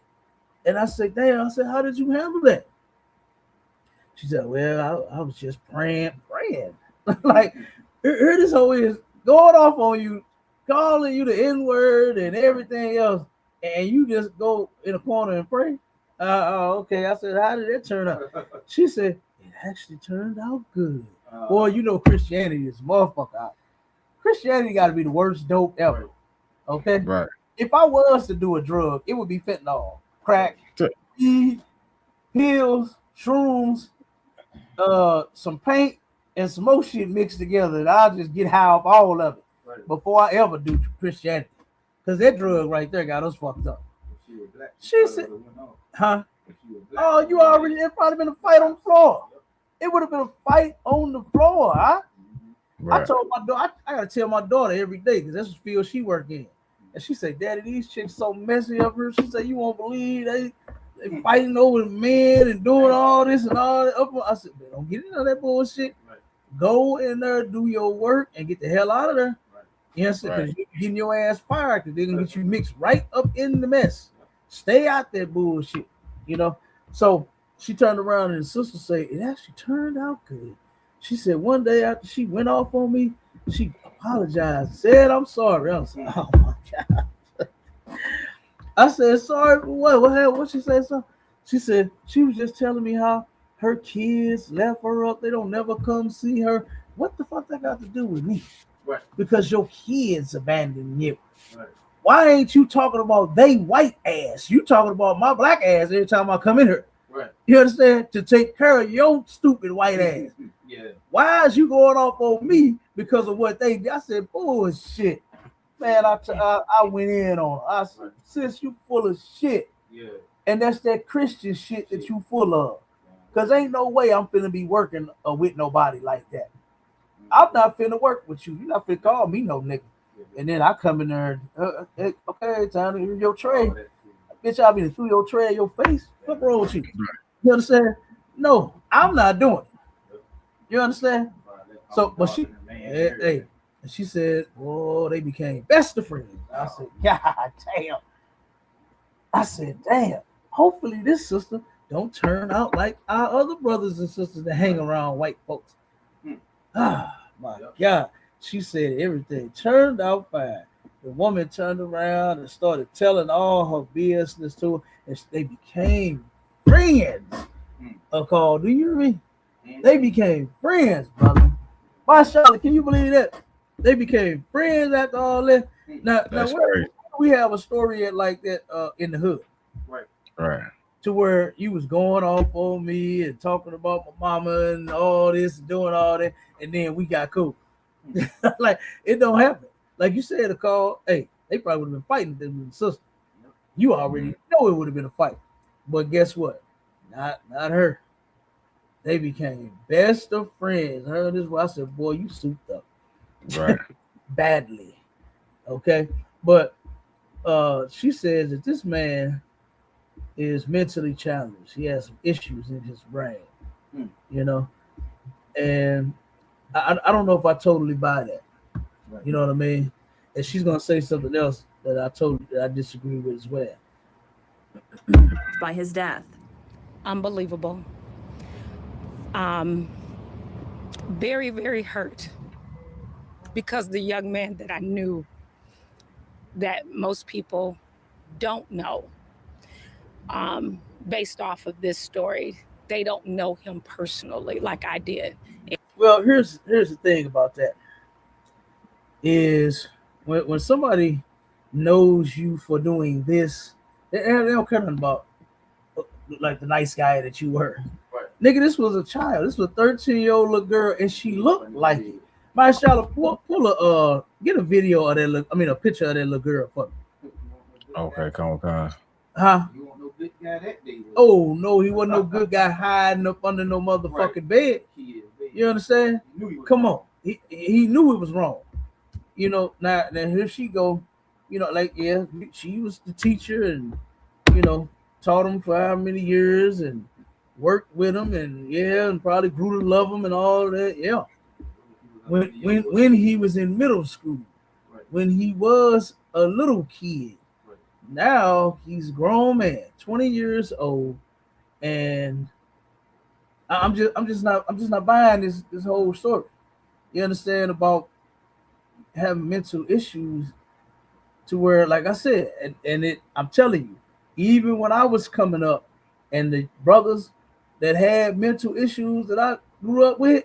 And I said, damn, how did you handle that? She said, well, I was just praying. Like, here this hoe is going off on you, calling you the N-word and everything else, and you just go in a corner and pray. Okay. I said, how did that turn out? She said, it actually turned out good. Boy, you know Christianity is motherfucker. Christianity got to be the worst dope ever. Okay? Right. If I was to do a drug, it would be fentanyl, crack, weed, pills, shrooms, some paint, and some more shit mixed together, and I'll just get high off all of it before I ever do Christianity. Because that drug right there got us fucked up. She said, huh? Oh, you already, it probably been a fight on the floor. It would have been a fight on the floor, huh? Right. I told my daughter, I gotta tell my daughter every day because that's the field she work in. And she said, Daddy, these chicks so messy up here. She said, you won't believe they fighting over the men and doing all this and all that. I said, don't get into that bullshit. Right. Go in there, do your work, and get the hell out of there. Right. Yes, because you're getting your ass fired because they're gonna get you mixed right up in the mess. Stay out that bullshit, you know. So she turned around and the sister said, it actually turned out good. She said one day after she went off on me, she apologized, said, I'm sorry. I was like, oh my God. I said, sorry for what? What she said? So she said she was just telling me how her kids left her up. They don't never come see her. What the fuck that got to do with me? Right. Because your kids abandoned you. Right. Why ain't you talking about they white ass? You talking about my black ass every time I come in here. Right. You understand? To take care of your stupid white ass. Yeah. Why is you going off on me because of what they did? I said, bullshit. Man, I went in on her. I said, sis, you full of shit. Yeah. And that's that Christian shit that you full of. Because ain't no way I'm finna be working with nobody like that. I'm not finna work with you. You're not finna call me no nigga. And then I come in there and, okay, time to hear your tray. Bitch, I'll be through your tray in your face. What's wrong with you? You understand? No, I'm not doing it. You understand? So, but hey, she said, oh, they became best of friends. I said, God damn. I said, damn. Hopefully this sister don't turn out like our other brothers and sisters that hang around white folks. Ah, my God. She said everything turned out fine. The woman turned around and started telling all her business to her, and they became friends. Call, do you hear me? They became friends, brother. My Charlotte, can you believe that? They became friends after all that. Now we have a story like that in the hood. Right. To where you was going off on me and talking about my mama and all this, doing all that, and then we got cool. Like it don't happen. Like you said, a call, hey, they probably would have been fighting them with the sister. You already know it would have been a fight. But guess what? Not her. They became best of friends. Her and this I said, boy, you souped up. Right. Badly. Okay. But she says that this man is mentally challenged. He has some issues in his brain. You know, and I don't know if I totally buy that. Right. You know what I mean? And she's gonna say something else that I disagree with as well. By his death. Unbelievable. Very, very hurt because the young man that I knew that most people don't know, based off of this story, they don't know him personally like I did. Well, here's the thing about that is when somebody knows you for doing this, they don't care nothing about like the nice guy that you were. Right. Nigga, this was a child. This was a 13-year-old little girl, and she looked like it. My Charlotte, get a video of that. A picture of that little girl for me. Okay, come on. Huh? You want no good guy that day? Oh no, he wasn't no good guy hiding up under no motherfucking bed. You understand? Come on, he knew it was wrong. You know, now here she go. You know, like she was the teacher, and you know, taught him for how many years, and worked with him, and probably grew to love him and all that. Yeah. When he was in middle school, when he was a little kid. Now he's a grown man, 20 years old, and I'm just not buying this whole story. You understand about having mental issues to where, like I said, I'm telling you, even when I was coming up, and the brothers that had mental issues that I grew up with,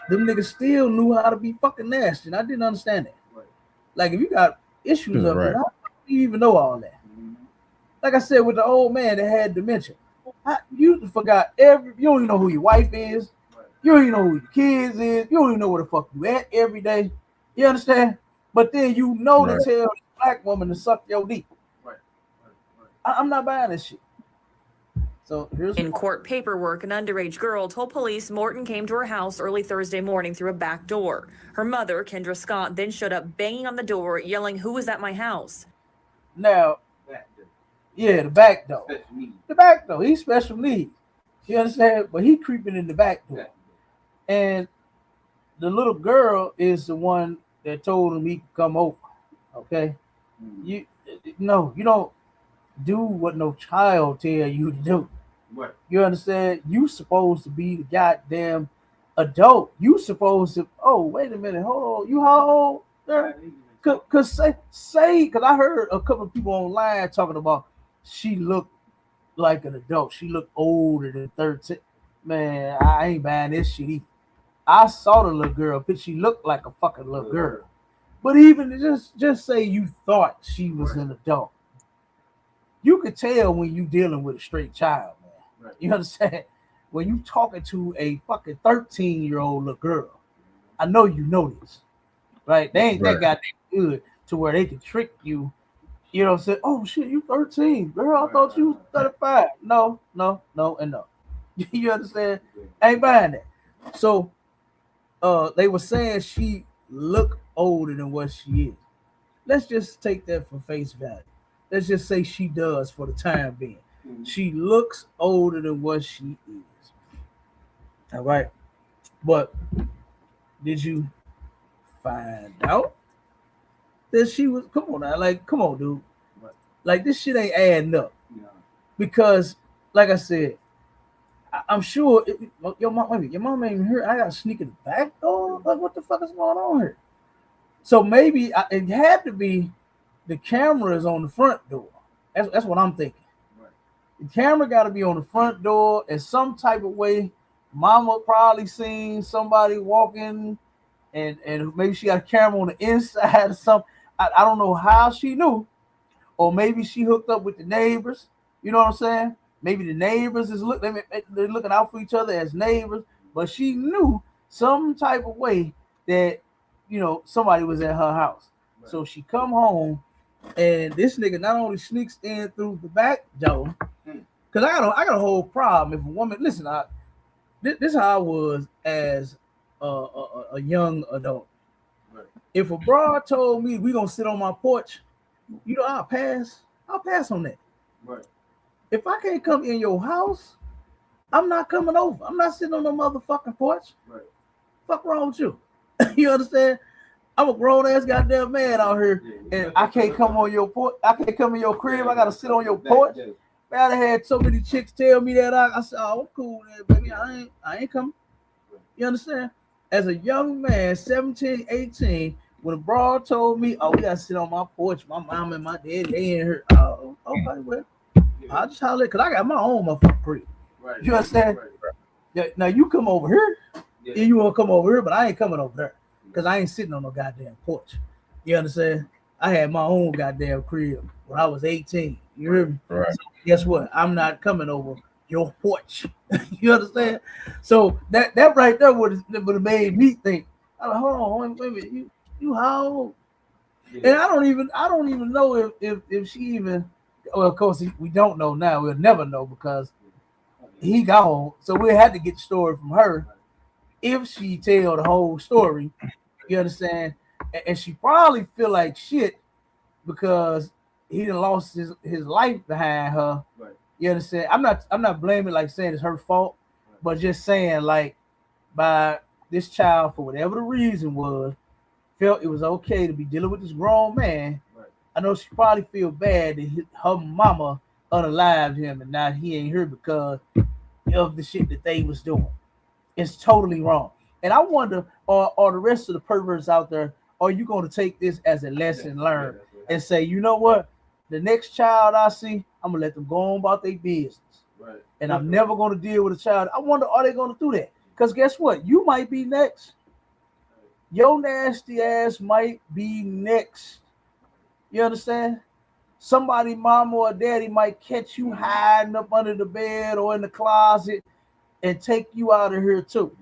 them niggas still knew how to be fucking nasty, and I didn't understand that. Like, if you got issues up there, how do you even know all that? Like I said, with the old man that had dementia, you forgot you don't even know who your wife is, you don't even know who your kids is, you don't even know where the fuck you at every day. You understand? But then you know to tell a black woman to suck your dick. I'm not buying this shit. So in court paperwork, an underage girl told police Morton came to her house early Thursday morning through a back door. Her mother, Kendra Scott, then showed up banging on the door, yelling, "Who was at my house?" Now, yeah, the back door. The back door. He's special needs. You understand? But he creeping in the back door. And the little girl is the one that told him he could come over. Okay? You don't do what no child tell you to do. Right. You understand? You supposed to be the goddamn adult. You supposed to. Oh, wait a minute. Hold on. You how old? Cause I heard a couple of people online talking about she looked like an adult. She looked older than 13. Man, I ain't buying this shit either. I saw the little girl, but she looked like a fucking little girl. But even just say you thought she was an adult. You could tell when you dealing with a straight child, man. Right. You understand? When you talking to a fucking 13-year-old little girl, I know you know this, right? They ain't that goddamn good to where they can trick you. You know what I'm saying? Oh shit, you 13, girl. I thought you was 35. No, and no. You understand? Ain't buying that. So, they were saying she looked older than what she is. Let's just take that for face value. Let's just say she does for the time being. She looks older than what she is. All right. But did you find out that she was? Come on now. Like, come on, dude. Like, this shit ain't adding up. Because, like I said, I'm sure your mom ain't even here. I got to sneak in the back door. Like, what the fuck is going on here? So maybe it had to be the camera is on the front door. That's what I'm thinking. Right. The camera got to be on the front door in some type of way. Mama probably seen somebody walking, and maybe she got a camera on the inside or something. I don't know how she knew, or maybe she hooked up with the neighbors. You know what I'm saying? Maybe the neighbors they're looking out for each other as neighbors, but she knew some type of way that somebody was at her house. Right. So she come home. And this nigga not only sneaks in through the back door, because I got a whole problem if a woman. Listen, this is how I was as a young adult. Right. If a broad told me we gonna sit on my porch, I'll pass on that. Right. If I can't come in your house, I'm not coming over. I'm not sitting on no motherfucking porch. Right. Fuck wrong with you? You understand? I'm a grown ass goddamn man out here, and I can't come on your porch. I can't come in your crib. I gotta sit on your porch. Man, I had so many chicks tell me that. I said, "Oh, I'm cool, man, baby. I ain't coming." You understand? As a young man, 17, 18, when a broad told me, "Oh, we gotta sit on my porch. My mom and my dad, they ain't here." Oh, okay, well, I just holler because I got my own motherfucking crib. Right. You understand? Right. Now you come over here, and you want to come over here, but I ain't coming over there. Because I ain't sitting on no goddamn porch. You understand? I had my own goddamn crib when I was 18. You hear me? Right. So guess what? I'm not coming over your porch. You understand? So that right there would have made me think, hold on, wait a minute, you how old? Yeah. And I don't even know if she even, well, of course we don't know now. We'll never know because he gone. So we had to get the story from her. If she tell the whole story, you understand, and she probably feel like shit because he done lost his life behind her. Right. You understand? I'm not blaming, like saying it's her fault, right, but just saying like by this child for whatever the reason was, felt it was okay to be dealing with this grown man. Right. I know she probably feel bad that her mama unalived him and now he ain't here because of the shit that they was doing. It's totally wrong. And I wonder, are the rest of the perverts out there, are you going to take this as a lesson learned? and say, you know what? The next child I see, I'm gonna let them go on about their business. Right. And I'm never gonna deal with a child. I wonder, are they gonna do that? Because guess what? You might be next. Your nasty ass might be next. You understand? Somebody, mama or daddy, might catch you hiding up under the bed or in the closet and take you out of here too.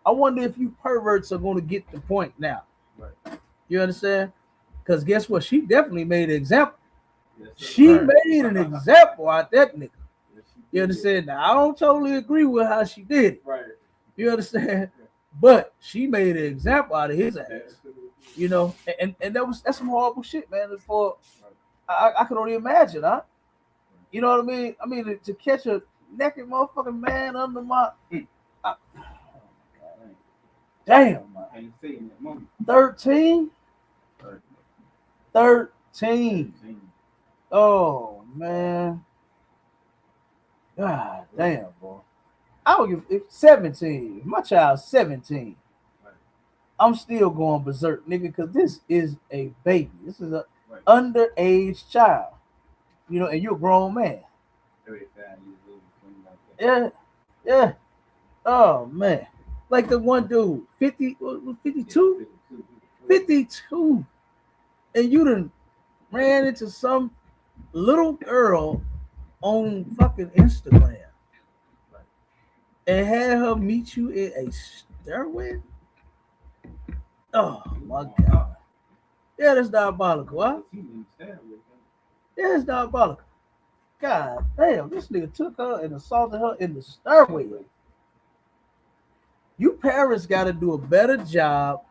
I wonder if you perverts are going to get the point now. Right. You understand? Because guess what? She definitely made an example. She made an example out that nigga. You understand? Now, I don't totally agree with how she did it. Right. You understand? But she made an example out of his ass. You know, and that's some horrible shit, man. For I could only imagine, huh? You know what I mean? I mean, to catch a naked motherfucking man under my damn, man. 13? 13. Oh man. God damn, boy. I don't give it 17. My child's 17. I'm still going berserk, nigga, because this is a baby. This is a underage child. You know, and you're a grown man. Yeah. Oh man. Like the one dude, 52? 52. And you done ran into some little girl on fucking Instagram and had her meet you in a stairway? Oh my God. Yeah, that's diabolical, huh? Yeah, it's diabolical. God damn, this nigga took her and assaulted her in the stairway. You parents got to do a better job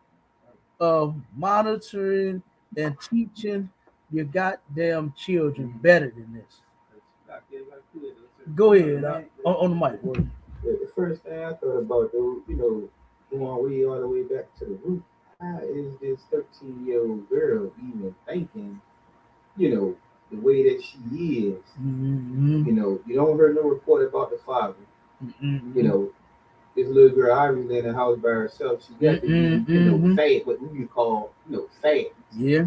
of monitoring and teaching your goddamn children better than this. Go ahead, on the mic, boy. The first thing I thought about, though, you know, going way all the way back to the root, how is this 13-year-old girl even thinking, you know, the way that she is? Mm-hmm. You know, you don't hear no report about the father. Mm-hmm. You know, this little girl obviously in the house by herself. She got to be, you know, fat, what we call, you know, fat. Yeah.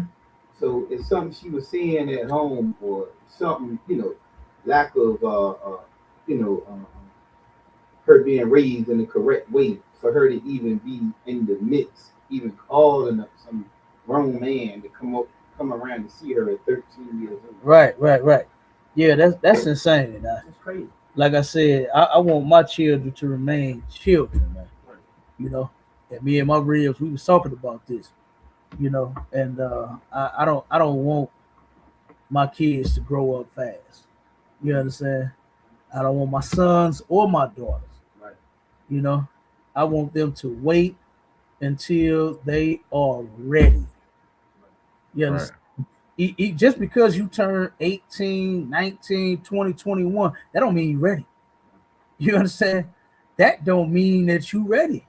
So it's something she was seeing at home, or something, you know, lack of, her being raised in the correct way for her to even be in the midst, even calling up some grown man to come around to see her at 13 years old. Right. Yeah, that's insane. That's crazy. Like I said, I want my children to remain children, man. You know, and me and my ribs, we was talking about this. You know, and I don't want my kids to grow up fast. You understand? I don't want my sons or my daughters. Right. You know, I want them to wait until they are ready. You understand? Right. Just because you turn 18, 19, 20, 21, that don't mean you're ready. You understand? That don't mean that you're ready.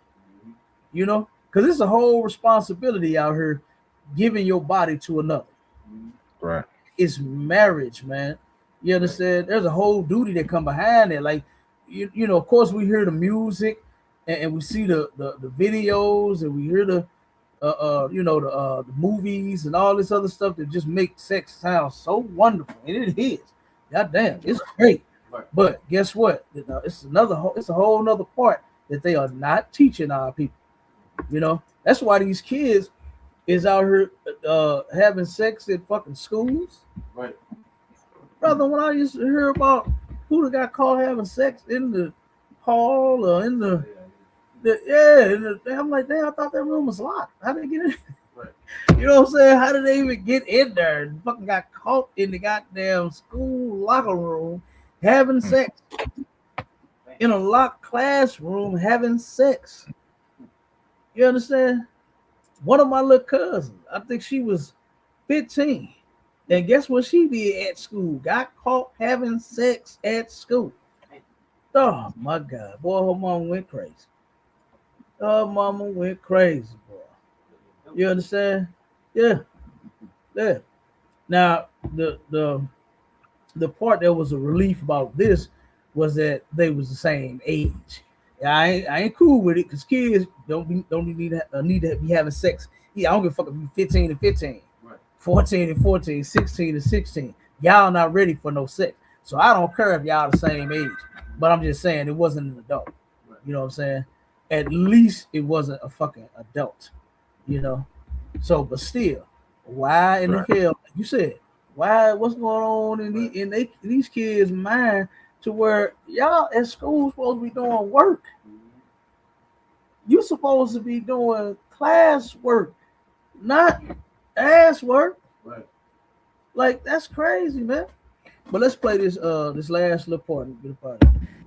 You know? Because it's a whole responsibility out here giving your body to another. Right. It's marriage, man. You understand? There's a whole duty that come behind it. Like, you know, of course we hear the music and we see the videos and we hear the movies and all this other stuff that just make sex sound so wonderful. And it is. God damn, it's great. Right. But guess what? It's a whole nother part that they are not teaching our people. You know, that's why these kids is out here having sex in fucking schools. Right. Brother, when I used to hear about who got caught having sex in the hall or in I'm like, damn, I thought that room was locked. How did they get in? Right. You know what I'm saying? How did they even get in there and fucking got caught in the goddamn school locker room having sex? In a locked classroom having sex. You understand? One of my little cousins, I think she was 15. And guess what she did at school? Got caught having sex at school. Oh my God. Boy, her mama went crazy. Her mama went crazy, boy. You understand? Yeah. Now, the part that was a relief about this was that they was the same age. I ain't cool with it because kids don't need to be having sex. Yeah, I don't give a fuck if you 15 and 15. Right. 14 and 14, 16 and 16. Y'all not ready for no sex. So I don't care if y'all the same age. But I'm just saying it wasn't an adult. You know what I'm saying? At least it wasn't a fucking adult. You know? So, but still, why in the hell, like you said, why, what's going on in these kids' mind to where y'all at school supposed to be doing work? You supposed to be doing class work, not ass work. Right. Like, that's crazy, man. But let's play this this last little part.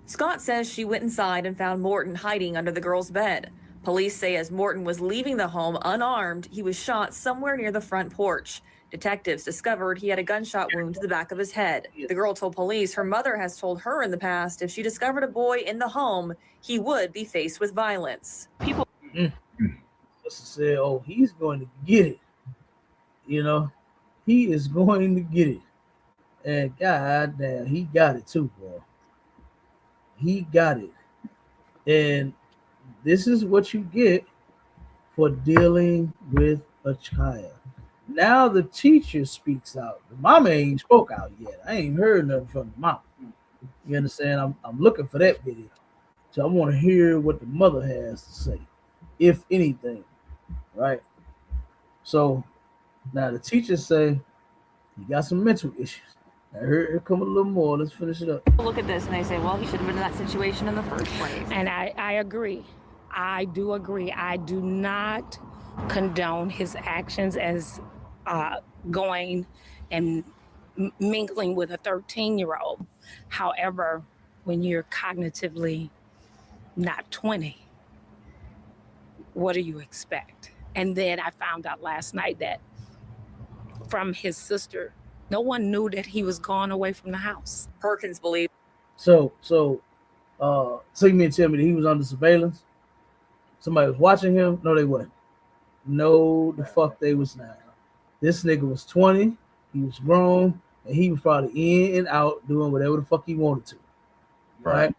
Scott says she went inside and found Morton hiding under the girl's bed. Police say as Morton was leaving the home unarmed, he was shot somewhere near the front porch. Detectives discovered he had a gunshot wound to the back of his head. The girl told police her mother has told her in the past if she discovered a boy in the home, he would be faced with violence. People said, oh, he's going to get it. You know, he is going to get it. And goddamn, he got it too, bro. He got it. And this is what you get for dealing with a child. Now the teacher speaks out. The mama ain't spoke out yet. I ain't heard nothing from the mama. You understand? I'm looking for that video. So I want to hear what the mother has to say, if anything. Right? So now the teachers say he got some mental issues. Now here come a little more. Let's finish it up. Look at this and they say, well, he should have been in that situation in the first place. And I agree. I do agree. I do not condone his actions as going and mingling with a 13-year-old. However, when you're cognitively not 20, what do you expect? And then I found out last night that from his sister, no one knew that he was gone away from the house. Perkins believes. So you mean tell me that he was under surveillance? Somebody was watching him? No, they wasn't. No, the fuck they was not. This nigga was 20, he was grown, and he was probably in and out doing whatever the fuck he wanted to. Right?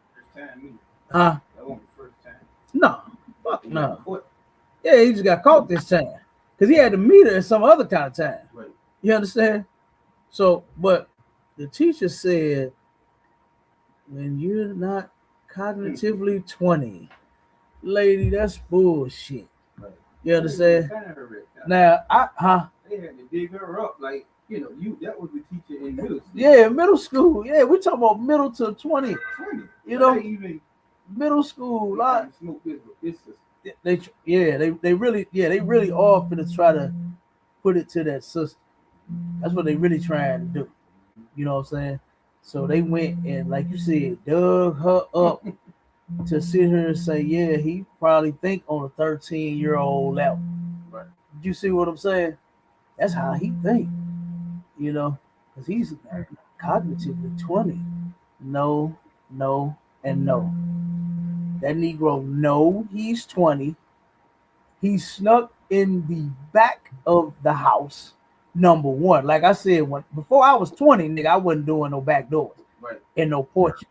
Huh? That wasn't the first time. No. Fuck no. Yeah, he just got caught this time. Because he had to meet her at some other kind of time. Right. You understand? So, but the teacher said, when you're not cognitively 20, lady, that's bullshit. Right. You understand? Now, They had to dig her up, like, you know, that was the teacher in middle school. Yeah, middle school. Yeah, we're talking about middle to 20. You know, even middle school. Like, they really are finna try to put it to that sister. That's what they really trying to do. You know what I'm saying? So they went and, like you said, dug her up to sit here and say, yeah, he probably think on a 13-year-old level. Right. Did you see what I'm saying? That's how he think. You know, because he's cognitively 20. No, and no. That Negro, no, he's 20. He snuck in the back of the house. Number one, like I said, before I was 20, nigga, I wasn't doing no back doors and no porch.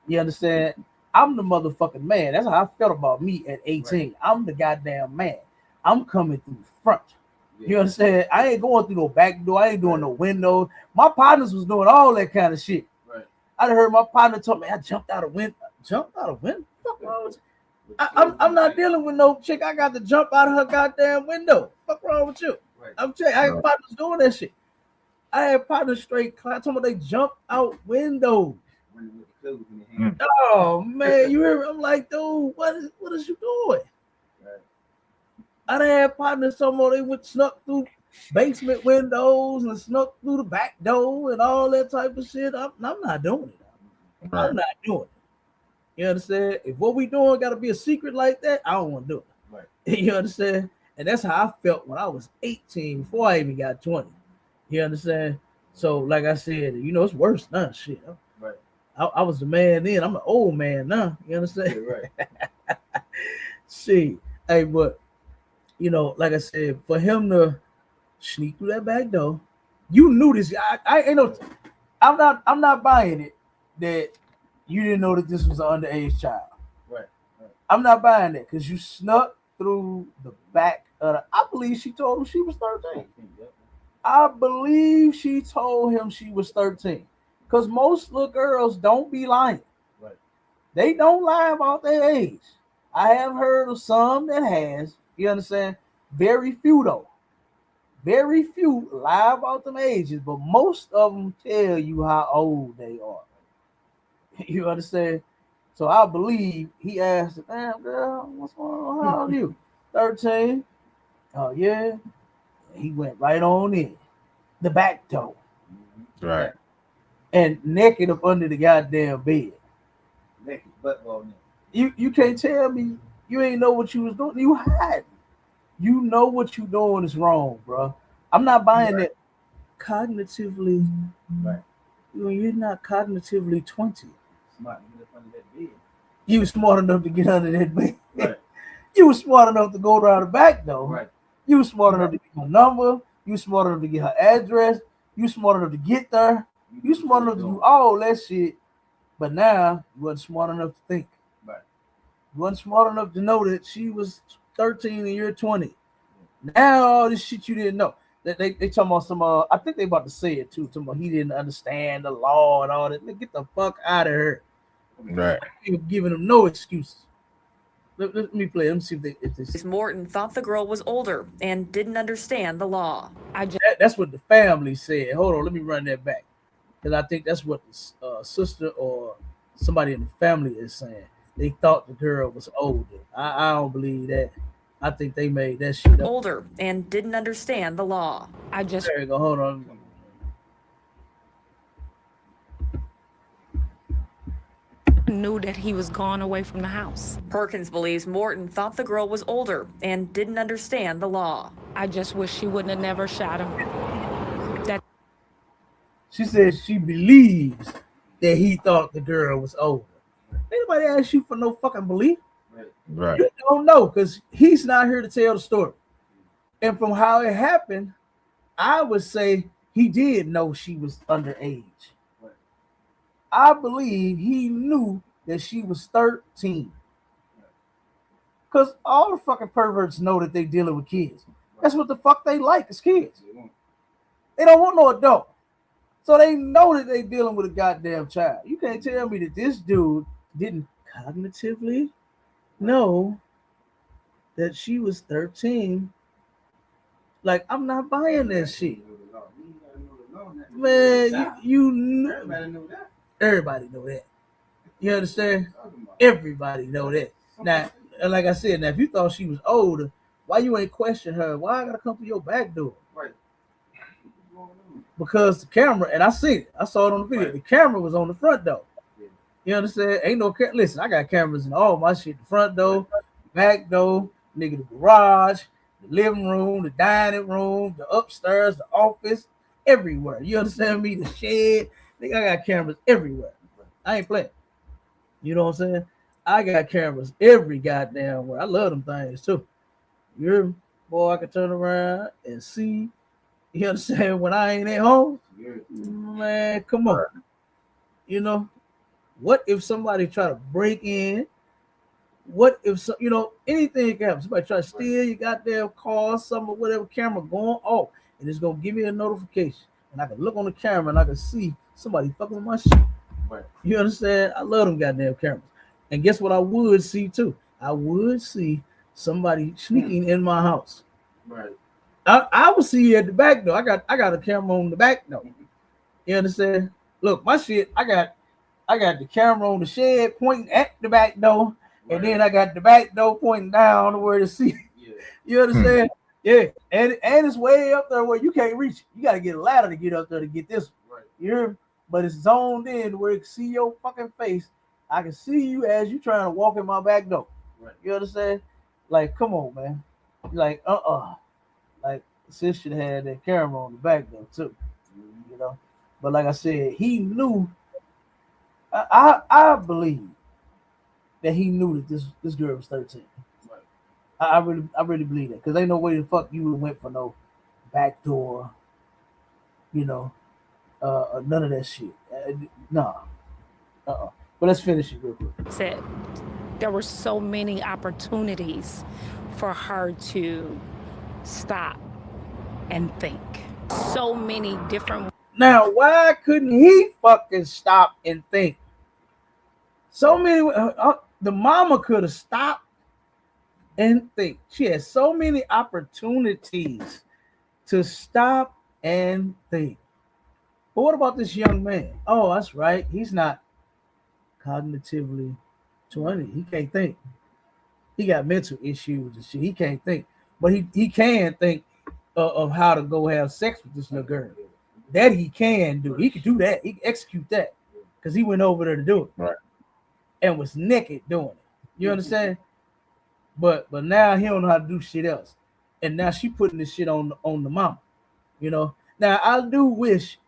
You understand? I'm the motherfucking man. That's how I felt about me at 18. Right. I'm the goddamn man. I'm coming through the front. Yeah. You understand? I ain't going through no back door. I ain't doing no windows. My partners was doing all that kind of shit. Right. I heard my partner tell me I jumped out of window. Jumped out of window? Fuck wrong with you? I'm not dealing with no chick. I got to jump out of her goddamn window. Fuck wrong with you? Right. I'm telling you, I had partners doing that shit. I had partners straight class. Talking about they jump out windows. Oh man, you hear me? I'm like, dude, what is you doing? Right. I done had partners talking about they went snuck through basement windows and snuck through the back door and all that type of shit. I'm not doing it. Right. I'm not doing it. You understand? If what we doing got to be a secret like that, I don't want to do it. Right. You understand? And that's how I felt when I was 18 before I even got 20. You understand? So, like I said, you know, it's worse now. Shit. Right. I was the man then. I'm an old man now. You understand? Yeah, right. See, hey, but you know, like I said, for him to sneak through that back door, you knew this. I ain't no. I'm not buying it that you didn't know that this was an underage child. Right. I'm not buying that because you snuck through the back of the. I believe she told him she was 13. I believe she told him she was 13. Because most little girls don't be lying. Right. They don't lie about their age. I have heard of some that has. You understand? Very few though. Very few lie about them ages, but most of them tell you how old they are. You understand? So I believe he asked, damn girl, what's going on? How old are you? 13. Oh yeah. He went right on in. The back door. Right. And naked up under the goddamn bed. Naked, butt ball. You can't tell me you ain't know what you was doing. You hiding. You know what you doing is wrong, bro. I'm not buying it cognitively. Right. You're not cognitively 20. Smart to get up under that bed. You was smart enough to get under that bed. Right. You was smart enough to go around the back though. Right. You was smart enough to get her number. You was smart enough to get her address. You smart enough to get there. You smart enough to do all that shit. But now you wasn't smart enough to think. Right. You wasn't smart enough to know that she was 13 and you're 20. Now all this shit you didn't know. They talking about some I think they about to say it too. Talking about he didn't understand the law and all that. Man, get the fuck out of here. Right. You're giving them no excuses. Let me play. Let me see if this. Morton thought the girl was older and didn't understand the law. That's what the family said. Hold on, let me run that back. Because I think that's what the sister or somebody in the family is saying. They thought the girl was older. I don't believe that. I think they made that shit up. Older and didn't understand the law. There you go. Hold on. Knew that he was gone away from the house. Perkins believes Morton thought the girl was older and didn't understand the law. I just wish she wouldn't have never shot him. She says she believes that he thought the girl was older. Anybody ask you for no fucking belief? Right. You don't know because he's not here to tell the story. And from how it happened, I would say he did know she was underage. I believe he knew that she was 13. Because all the fucking perverts know that they dealing with kids. That's what the fuck they like is kids. They don't want no adult. So they know that they dealing with a goddamn child. You can't tell me that this dude didn't cognitively know that she was 13. Like, I'm not buying that shit. Man, you know. Everybody know that. You understand? Everybody know that. Now, like I said, now if you thought she was older, why you ain't question her? Why I gotta come to your back door? Right. Because the camera, and I seen it. I saw it on the video. The camera was on the front door. You understand? Ain't no camera. Listen, I got cameras in all my shit. The front door, back door, nigga, the garage, the living room, the dining room, the upstairs, the office, everywhere. You understand me? The shed. Nigga, I got cameras everywhere. I ain't playing. You know what I'm saying? I got cameras every goddamn where. I love them things too. You're boy, I can turn around and see. You understand? When I ain't at home, man, come on. You know, what if somebody try to break in? What if anything can happen? Somebody try to steal your goddamn car, something or whatever, camera going off, and it's gonna give me a notification, and I can look on the camera and I can see somebody fucking with my shit. Right. You understand? I love them goddamn cameras. And guess what I would see too? I would see somebody sneaking in my house. Right. I would see you at the back door. I got a camera on the back door. You understand? Look, my shit, I got the camera on the shed pointing at the back door, and then I got the back door pointing down to where to see. Yeah. You understand? Yeah. And it's way up there where you can't reach it. You gotta get a ladder to get up there to get this one. Right. You hear me? But it's zoned in where you can see your fucking face. I can see you as you trying to walk in my back door. Right. You understand? Like, come on, man. Like, like sis should have had that camera on the back door too. You know. But like I said, he knew. I believe that he knew that this girl was 13. Right. I really believe that because ain't no way the fuck you would went for no back door. You know. None of that shit. Nah. But let's finish it real quick. Said there were so many opportunities for her to stop and think. so many different. Now, why couldn't he fucking stop and think? So many, the mama could have stopped and think. She had so many opportunities to stop and think. But what about this young man? Oh, that's right. He's not cognitively 20. He can't think. He got mental issues and shit. He can't think. But he can think of how to go have sex with this little girl. That he can do. He could do that. He can execute that. Because he went over there to do it. Right. And was naked doing it. You understand? But now he don't know how to do shit else. And now she putting this shit on the mama. You know? Now I do wish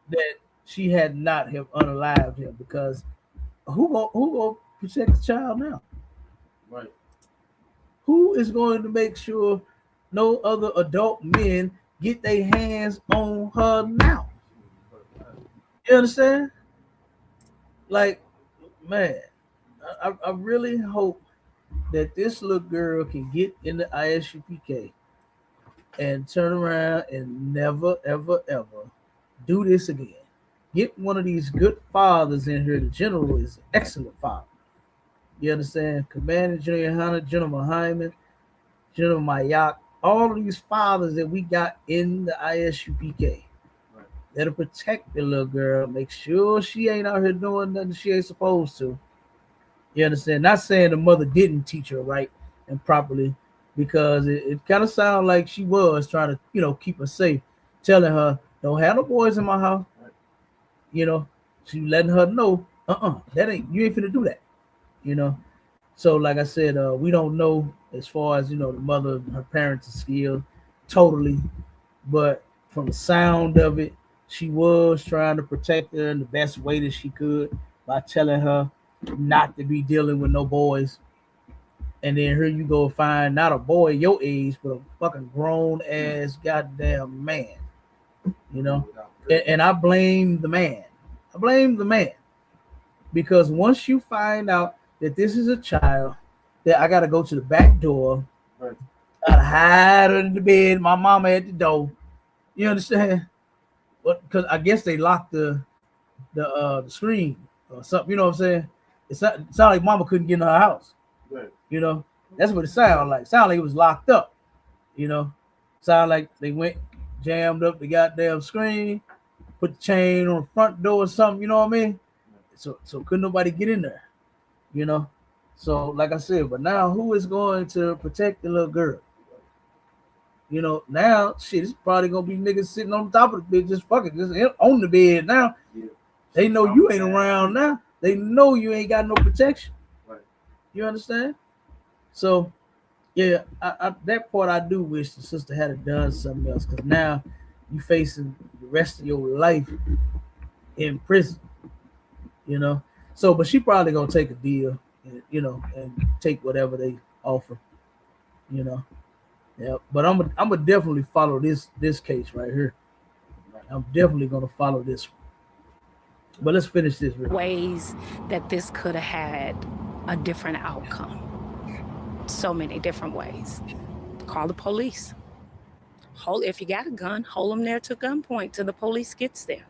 that she had not have unalived him, because who gonna protect the child now? Right. Who is going to make sure no other adult men get their hands on her now? You understand? Like, man, I really hope that this little girl can get in the ISUPK and turn around and never, ever, ever do this again. Get one of these good fathers in here. The general is an excellent father. You understand? Commander General Hunter, General Hyman, General Mayak, all of these fathers that we got in the ISUPK that'll protect the little girl, make sure she ain't out here doing nothing she ain't supposed to. You understand? Not saying the mother didn't teach her right and properly, because it kind of sounded like she was trying to, keep her safe, telling her, don't have no boys in my house. She letting her know, you ain't finna do that. So like I said, we don't know as far as the mother, her parents' skills totally, but from the sound of it, she was trying to protect her in the best way that she could by telling her not to be dealing with no boys. And then here you go find not a boy your age, but a fucking grown ass goddamn man. And I blame the man. Because once you find out that this is a child, that I gotta go to the back door, I gotta hide under the bed, my mama at the door. You understand? Because I guess they locked the screen or something. You know what I'm saying? It sounded like mama couldn't get in her house. Right. That's what it sounded like. Sounded like it was locked up. Sounded like they went, jammed up the goddamn screen, put the chain on the front door or something. You know what I mean? So couldn't nobody get in there. So like I said, but now who is going to protect the little girl? Now shit, it's probably gonna be niggas sitting on top of the bed, just on the bed now. Yeah. They know you ain't around now. They know you ain't got no protection. Right. You understand? So yeah, I that part I do wish the sister had done something else, because now you facing the rest of your life in prison. So but she probably gonna take a deal, and take whatever they offer. Yeah, but I'm gonna definitely follow this case right here. I'm definitely gonna follow this one. But let's finish this. Ways that this could have had a different outcome. So many different ways. Call the police. If you got a gun, hold them there to gunpoint till the police gets there.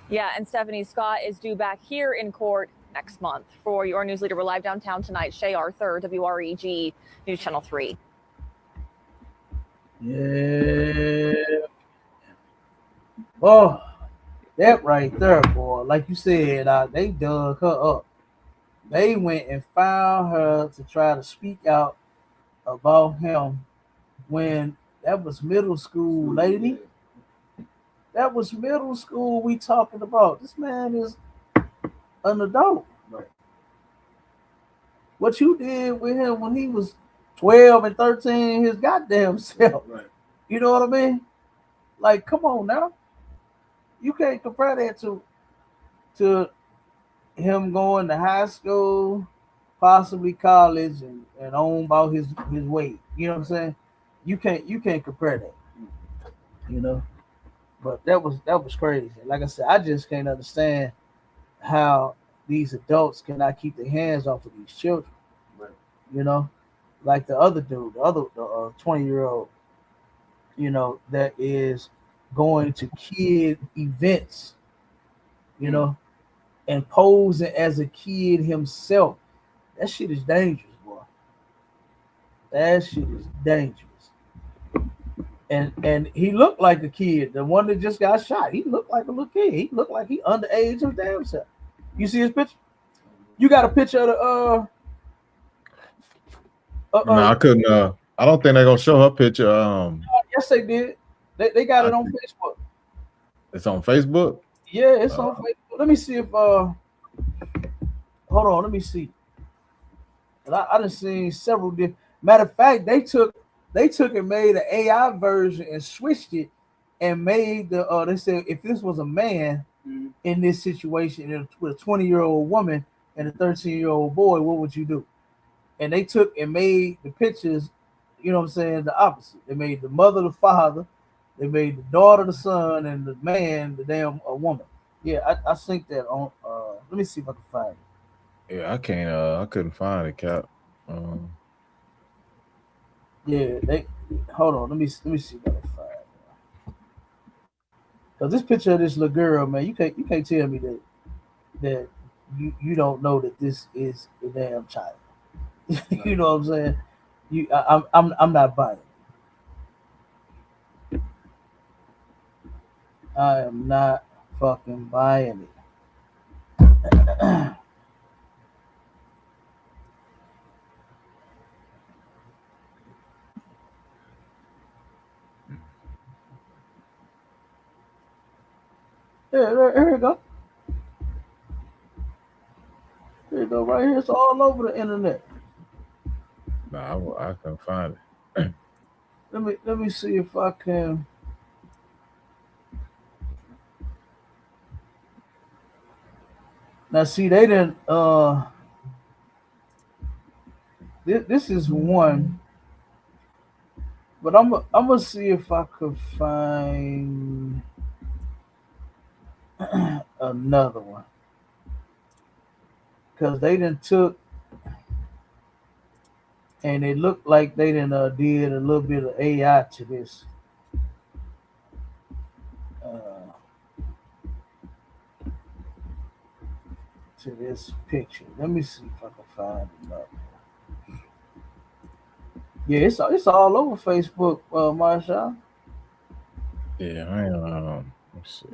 Yeah, and Stephanie, Scott is due back here in court next month. For your news leader, we're live downtown tonight. Shay Arthur, WREG News Channel 3. Yeah. Oh, that right there, boy. Like you said, they dug her up. They went and found her to try to speak out about him when that was middle school, lady. That was middle school we talking about. This man is an adult. Right. What you did with him when he was 12 and 13, his goddamn self. Right. You know what I mean? Like, come on now. You can't compare that to him going to high school, possibly college, and on about his weight. You know what I'm saying? You can't compare that. But that was crazy. Like I said, I just can't understand how these adults cannot keep their hands off of these children. Right. Like the other dude, the 20-year-old. you know, that is going to kid events, you know, and posing as a kid himself. That shit is dangerous, boy. That shit is dangerous. And he looked like a kid. The one that just got shot, he looked like a little kid. He looked like he underage his damn self. You see his picture? You got a picture of the No, I couldn't. I don't think they're gonna show her picture. Yes, they did. They got it on Facebook. It's on Facebook. Yeah, it's on Facebook. Let me see if hold on, let me see. I done seen several different. Matter of fact, they took and made an AI version and switched it and made the they said if this was a man in this situation with a 20-year-old woman and a 13-year-old boy, what would you do? And they took and made the pictures, you know what I'm saying, the opposite. They made the mother the father, they made the daughter the son, and the man the damn woman. Yeah, I think that on let me see if I can find it. Yeah, I can't. I couldn't find it, Cap. Yeah, they hold on. Let me see if I can find it. Cause this picture of this little girl, man, you can't tell me that you don't know that this is a damn child. You know what I'm saying? I'm not buying it. I am not fucking buying it. Here you go. Here you go, right here. It's all over the internet. Nah, I can find it. Let me see if I can. Now, see, they didn't. This is one, but I'm gonna see if I could find another one, because they didn't took and it looked like they didn't did a little bit of AI to this. To this picture. Let me see if I can find another. Yeah, it's all over Facebook, Marshall. Yeah, hang on. Let's see.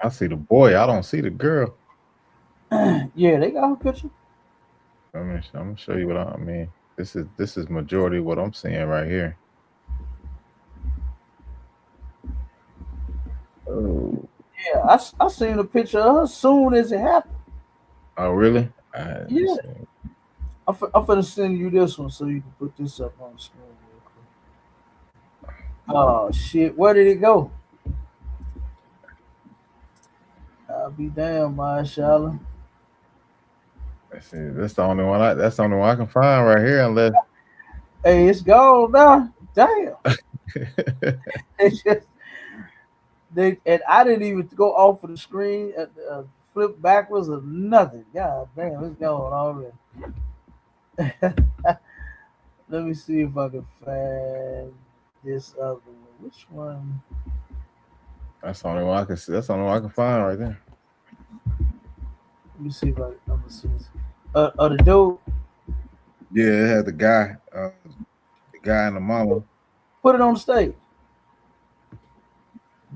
I see the boy. I don't see the girl. Yeah, they got her picture. I'm gonna show you what I mean. This is majority of what I'm seeing right here. Oh. Yeah, I seen a picture of her as soon as it happened. Oh, really? Yeah. I'm finna send you this one so you can put this up on the screen real quick. Oh shit, where did it go? I'll be damn, Marshall. That's the only one. That's the only one I can find right here. Unless, hey, it's gone now. Damn. It's just and I didn't even go off of the screen, flip backwards or nothing. God damn, it's gone already. Let me see if I can find this other one. Which one? that's the only one I can see. That's the only one I can find right there. Let me see if I'm gonna see this. The dude. Yeah, it had the guy and the mama. Put it on the stage.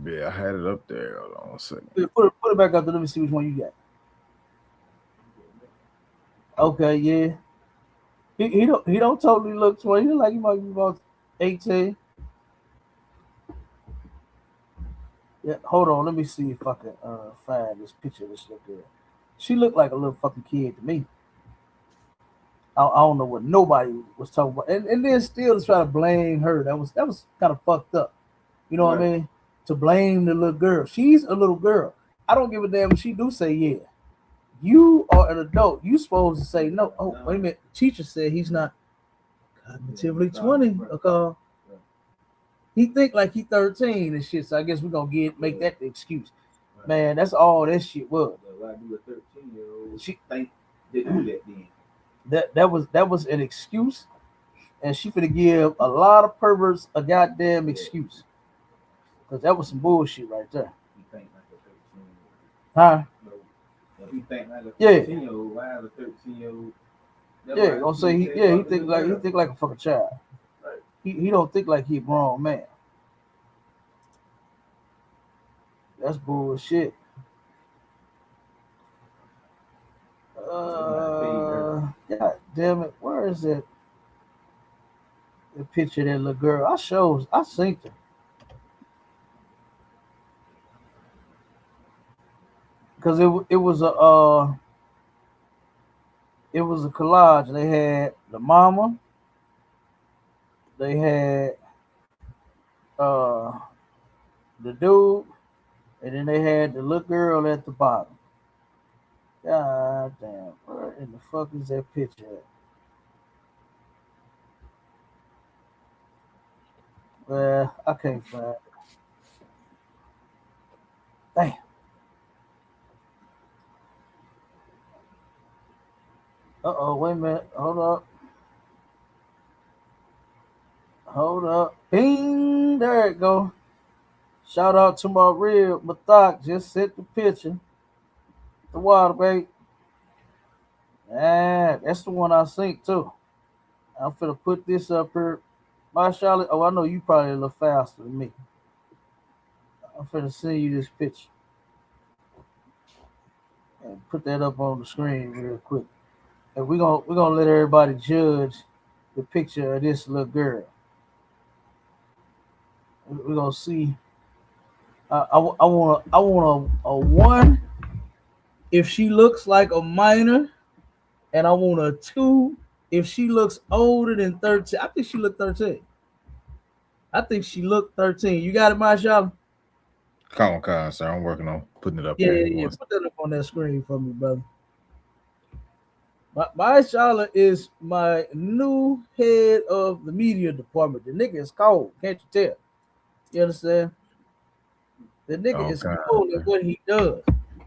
Yeah, I had it up there. Hold on a second. Put it back up there. Let me see which one you got. Okay, yeah. He don't totally look 20. He look like he might be about 18. Yeah, hold on. Let me see if I can find this picture of this little girl. She looked like a little fucking kid to me. I don't know what nobody was talking about, and then still to try to blame her. That was kind of fucked up. You know what I mean? To blame the little girl. She's a little girl. I don't give a damn if she do say yeah. You are an adult. You supposed to say no. Oh, wait a minute. The teacher said he's not Cognitively 20. Okay. He think like he 13 and shit. So I guess we're gonna make that the excuse. Man, that's all that shit was. Why do a 13-year-old think they do that then? That was an excuse, and she finna give a lot of perverts a goddamn excuse. Cause that was some bullshit right there. He think like a 13-year-old. Huh? No. If he think like a 13-year-old, why have a 13-year-old? Yeah, gonna say he think like a fucking child. Right. He don't think like he a grown man. That's bullshit. God damn it, where is it? The picture of that little girl. I seen her. Because it was a collage. They had the mama, they had the dude, and then they had the little girl at the bottom. God damn, where in the fuck is that picture at? Well, I can't find it. Damn. Wait a minute. Hold up. Bing, there it go. Shout out to my real Mathak. Just sent the picture. The water, babe. Yeah, that's the one I synced too. I'm finna put this up here. My Charlotte. Oh, I know you probably a little faster than me. I'm finna send you this picture. And put that up on the screen real quick. And we're gonna let everybody judge the picture of this little girl. We're gonna see. I want a 1 if she looks like a minor, and I want a 2 if she looks older than 13. I think she looked 13. You got it, Marshawn? Come on, sir. I'm working on putting it up. Yeah. Put that up on that screen for me, brother. My Charlotte is my new head of the media department. The nigga is cold, can't you tell? You understand? The nigga is cold at what he does.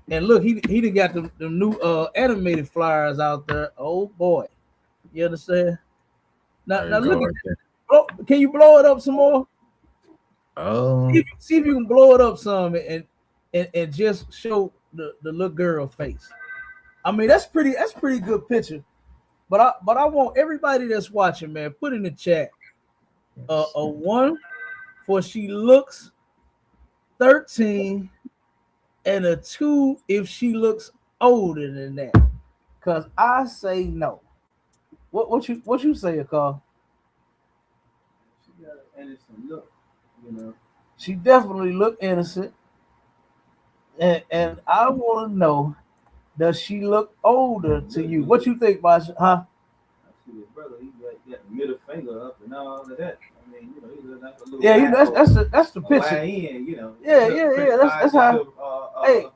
And look, he done got the new animated flyers out there. Oh boy. You understand? Now look at that. Oh, can you blow it up some more? See if you can blow it up some and just show the little girl face. I mean, that's pretty good picture. But I want everybody that's watching, man, put in the chat a 1 for she looks 13 and a 2 if she looks older than that. Cause I say no. What you say, Carl? She got an innocent look, you know. She definitely look innocent. And I want to know, does she look older to you? What you think, Masha? Huh? I see his brother. He got the middle finger up and all of that. I mean, you know, he looks like a little. Yeah, that's the picture. YN, you know. Yeah. That's how. Hey,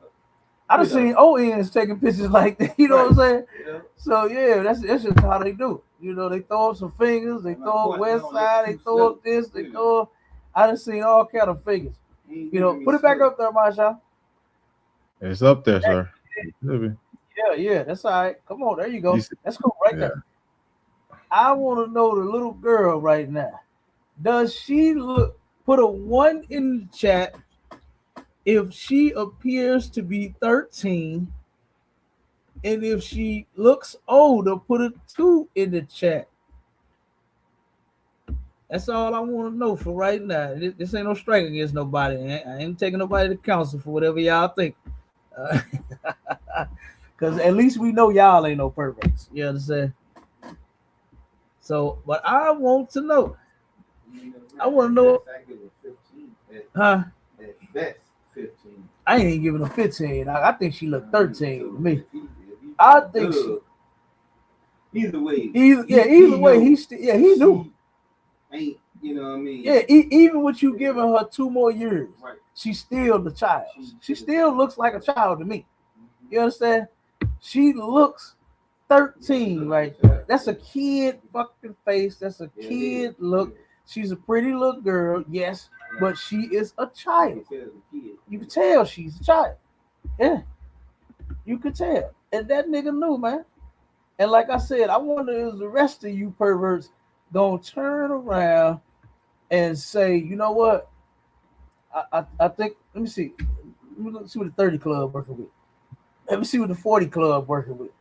I done seen ONs taking pictures like that. You know what I'm saying? Yeah. So yeah, that's just how they do. You know, they throw up some fingers. They throw up West Side. They throw up this. They throw up. I done seen all kind of fingers. You know, put it back up there, Masha. It's up there, sir. Yeah, that's all right. Come on, there you go. That's cool right there. I want to know the little girl right now. Does she look? Put a 1 in the chat if she appears to be 13, and if she looks older, put a 2 in the chat. That's all I want to know for right now. This ain't no strike against nobody. I ain't taking nobody to counsel for whatever y'all think. Because at least we know y'all ain't no perverts. You understand? So, but I want to know. I want to know. Huh? At best, 15. I ain't even giving her 15. I think she looked 13 to me. I think she. Either way. Either way, he knew. Ain't, you know what I mean? Yeah, even with you giving her 2 more years, right, she's still the child. She still looks like a child to me. You understand? She looks 13, right? That's a kid fucking face. That's a kid look. She's a pretty little girl, yes, but she is a child. You can tell she's a child. Yeah, you could tell. And that nigga knew, man. And like I said, I wonder if the rest of you perverts gonna turn around and say, you know what? I think, let me see. Let me see what the 30 club working with. Let me see what the 40 club working with.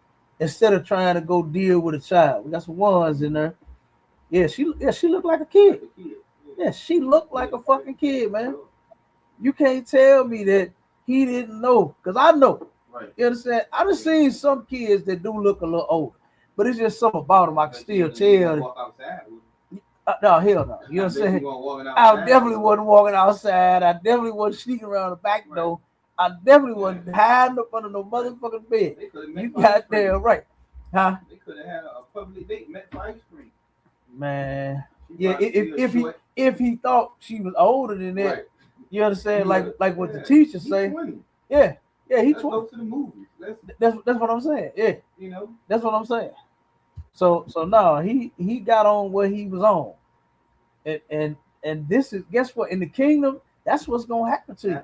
Instead of trying to go deal with a child. We got some ones in there. Yeah, she looked like a kid. Yeah, she looked like a fucking kid, man. You can't tell me that he didn't know, because I know. Right. You understand? I done seen some kids that do look a little older, but it's just something about them I can still tell. No, hell no. You know what I'm saying? I definitely wasn't walking outside. I definitely wasn't sneaking around the back door. I definitely wasn't hiding up under no motherfucking bed. You goddamn right. Huh? They could have had a public date, met for ice cream. Man. Yeah, if he thought she was older than that, right. You understand? Like what the teachers say. 20. Yeah, he 20. Go to the movies. That's what I'm saying. Yeah. You know? That's what I'm saying. So no, he got on what he was on. And this is, guess what? In the kingdom, that's what's gonna happen to you.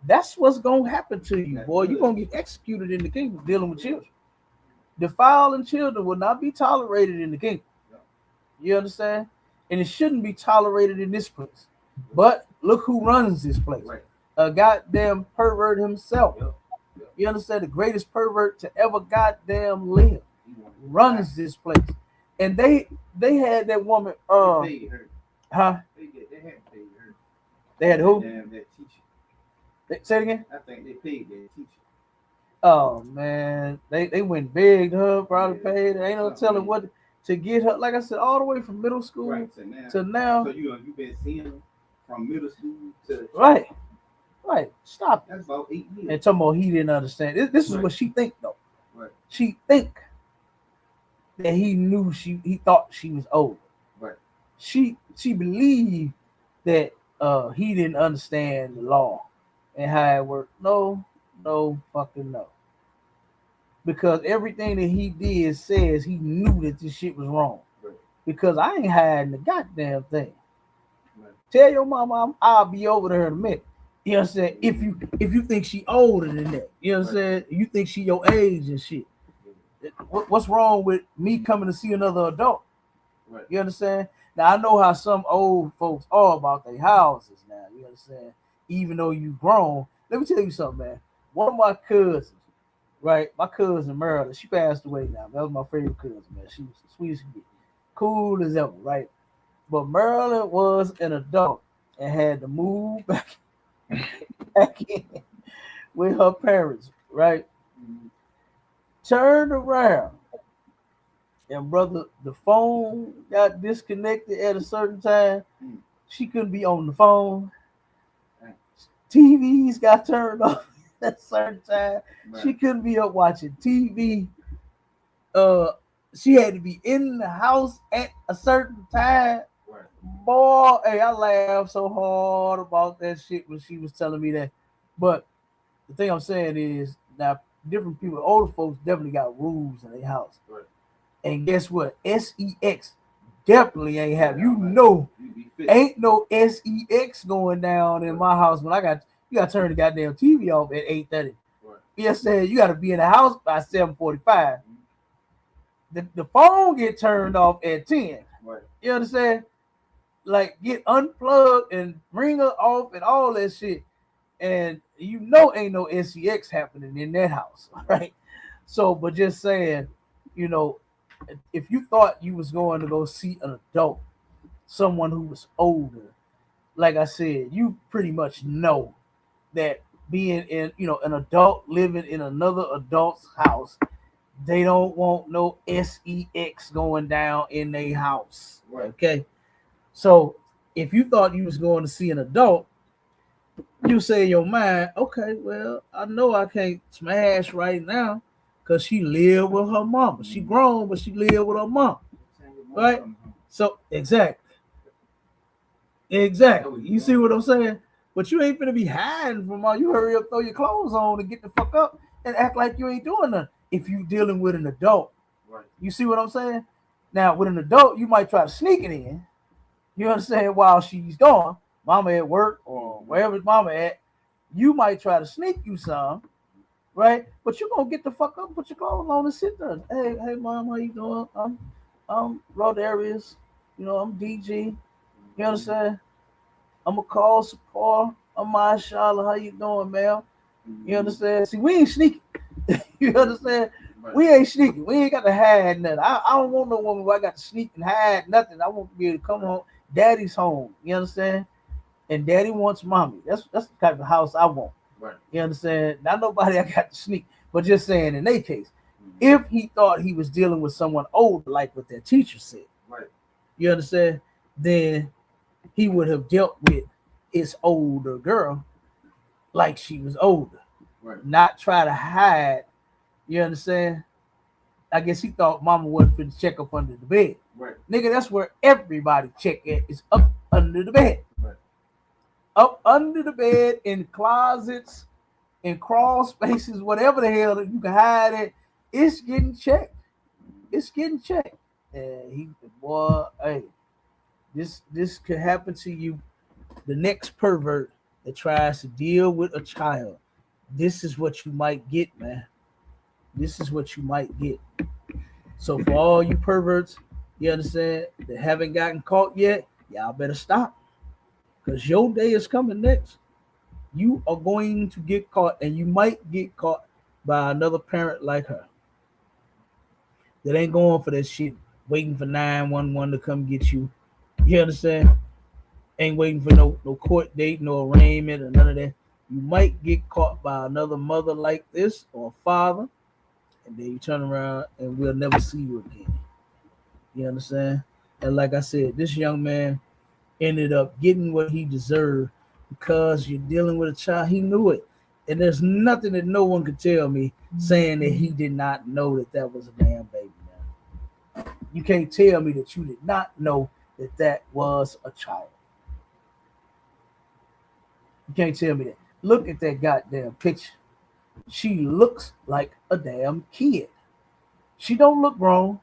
That's what's gonna happen to you, boy. You're gonna get executed in the kingdom dealing with children. Defiling children will not be tolerated in the kingdom. You understand? And it shouldn't be tolerated in this place. But look who runs this place. A goddamn pervert himself. You understand? The greatest pervert to ever goddamn live runs this place. And they had that woman. Huh? They had paid her. They had who? Damn, that teacher. Say it again. I think they paid that teacher. Oh man, they went big to her, probably paid. Ain't no telling what to get her. Like I said, all the way from middle school to now. So you've been seeing her from middle school to right. Stop. That's about 8 years. And talking about he didn't understand. This is what she think though. Right. She think that he thought she was old. Right. She believed that he didn't understand the law and how it worked. No fucking no. Because everything that he did says he knew that this shit was wrong. Right. Because I ain't hiding the goddamn thing. Right. Tell your mama I'll be over there in a minute. You know what I'm saying? If you think she older than that, you know what I'm saying? You think she your age and shit. What's wrong with me coming to see another adult? Right. You understand? Now I know how some old folks are about their houses now. You understand? Even though you grown. Let me tell you something, man. One of my cousins, right? My cousin Merle, she passed away now. That was my favorite cousin, man. She was the sweetest kid. Cool as ever, right? But Merle was an adult and had to move back in with her parents, right? Mm-hmm. Turned around, and brother, the phone got disconnected at a certain time. She couldn't be on the phone. TVs got turned off at a certain time. Right. She couldn't be up watching TV. She had to be in the house at a certain time. Right. Boy, hey, I laughed so hard about that shit when she was telling me that. But the thing I'm saying is, now different people, older folks definitely got rules in their house. Right. And guess what? SEX definitely ain't have. You know, ain't no SEX going down in my house when you got to turn the goddamn TV off at 8:30. Right. Yes, you got to be in the house by 7:45. The phone get turned off at 10. Right. You understand? Like get unplugged and ring her off and all that shit. And you know ain't no SEX happening in that house, right? So, but just saying, you know, if you thought you was going to go see an adult, someone who was older, like I said, you pretty much know that being in, you know, an adult living in another adult's house, they don't want no SEX going down in their house. Right. Okay. So if you thought you was going to see an adult, you say in your mind, okay, well, I know I can't smash right now because she live with her mama. She grown, but she live with her mom. Right? So exactly. You see what I'm saying? But you ain't gonna be hiding from all. You hurry up, throw your clothes on and get the fuck up and act like you ain't doing nothing. if you dealing with an adult. Right. You see what I'm saying? Now, with an adult, you might try to sneak it in. You understand? While she's gone, mama at work or wherever mama at, you might try to sneak you some, right? But you're gonna get the fuck up, put your clothes on, and sit there. Hey, mom, how you doing? I'm RODDERIUS. You know, I'm DG. You understand? I'm gonna call support. I'm Mashallah. How you doing, ma'am? You understand? See, we ain't sneaking. You understand? Right. We ain't sneaking. We ain't got to hide nothing. I don't want no woman where I got to sneak and hide nothing. I want to be able to come home. Daddy's home. You understand? And daddy wants mommy. That's the type of house I want. Right. You understand? Not nobody I got to sneak, but just saying in their case, if he thought he was dealing with someone older, like what that teacher said, Right. you understand? Then he would have dealt with his older girl like she was older. Right. Not try to hide. You understand? I guess he thought mama wasn't finna check up under the bed. Right. Nigga, that's where everybody check at, is up under the bed. Right. Up under the bed, in closets, in crawl spaces, whatever the hell that you can hide it, it's getting checked. It's getting checked. And boy, hey, this could happen to you. The next pervert that tries to deal with a child, this is what you might get, man. This is what you might get. So for all you perverts, you understand, that haven't gotten caught yet, y'all better stop. Because your day is coming next. You are going to get caught, and you might get caught by another parent like her that ain't going for that shit, waiting for 911 to come get you. You understand? Ain't waiting for no court date, no arraignment, or none of that. You might get caught by another mother like this, or father, and then you turn around and we'll never see you again. You understand? And like I said, this young man ended up getting what he deserved because you're dealing with a child. He knew it. And there's nothing that no one could tell me saying that he did not know that that was a damn baby, man. You can't tell me that you did not know that that was a child. You can't tell me that. Look at that goddamn picture. She looks like a damn kid. She don't look grown.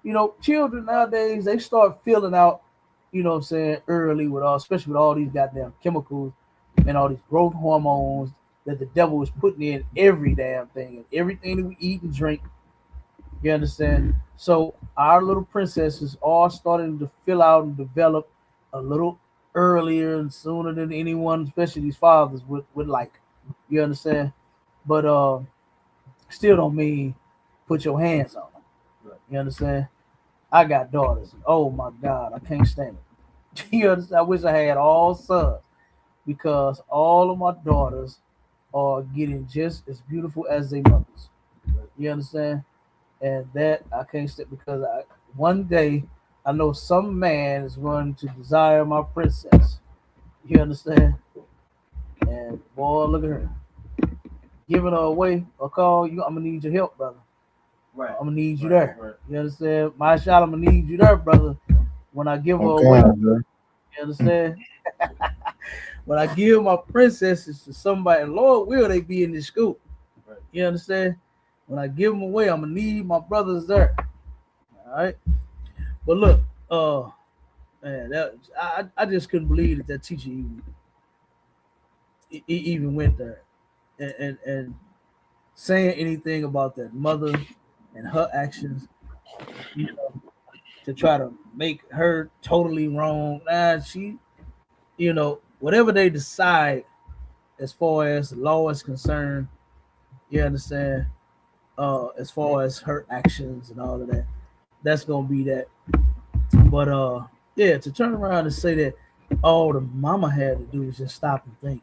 You know, children nowadays, they start filling out, you know what I'm saying, early with all, especially with all these goddamn chemicals and all these growth hormones that the devil is putting in every damn thing and everything that we eat and drink. You understand? So our little princesses are starting to fill out and develop a little earlier and sooner than anyone, especially these fathers, would like. You understand? But still don't mean put your hands on them. Right. You understand? I got daughters. Oh my God, I can't stand it. You understand? I wish I had all sons, because all of my daughters are getting just as beautiful as their mothers. You understand? And that I can't stand, because one day I know some man is going to desire my princess. You understand? And boy, look at her. Giving her away or call you, I'm gonna need your help, brother. Right. I'm gonna need you Right, there. right. You understand? My shot, I'm gonna need you there, brother. When I give her Okay, away, bro. you understand? When I give my princesses to somebody, Lord will they be in this school. Right. You understand? When I give them away, I'm gonna need my brothers there. All right. But look, man, I just couldn't believe that teacher even went there and saying anything about that mother and her actions, you know, to try to make her totally wrong. She, you know, whatever they decide as far as the law is concerned, you understand, as far as her actions and all of that, that's gonna be that. But yeah, to turn around and say that all the mama had to do was just stop and think.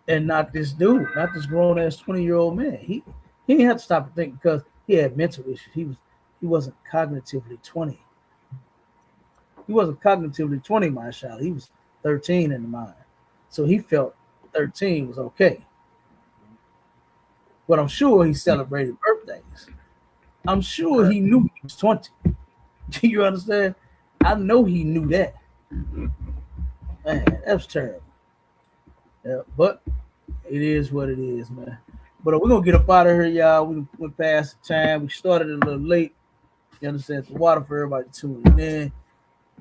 And not this dude, not this grown ass 20-year-old man. He didn't have to stop and think because he had mental issues. He wasn't cognitively 20. He wasn't cognitively 20, my child. He was 13 in the mind. So he felt 13 was okay. But I'm sure he celebrated birthdays. I'm sure he knew he was 20. Do you understand? I know he knew that. Man, that's terrible. Yeah, but it is what it is, man. But we're gonna get up out of here, y'all. We went past the time. We started a little late. You understand? The water for everybody tuning in.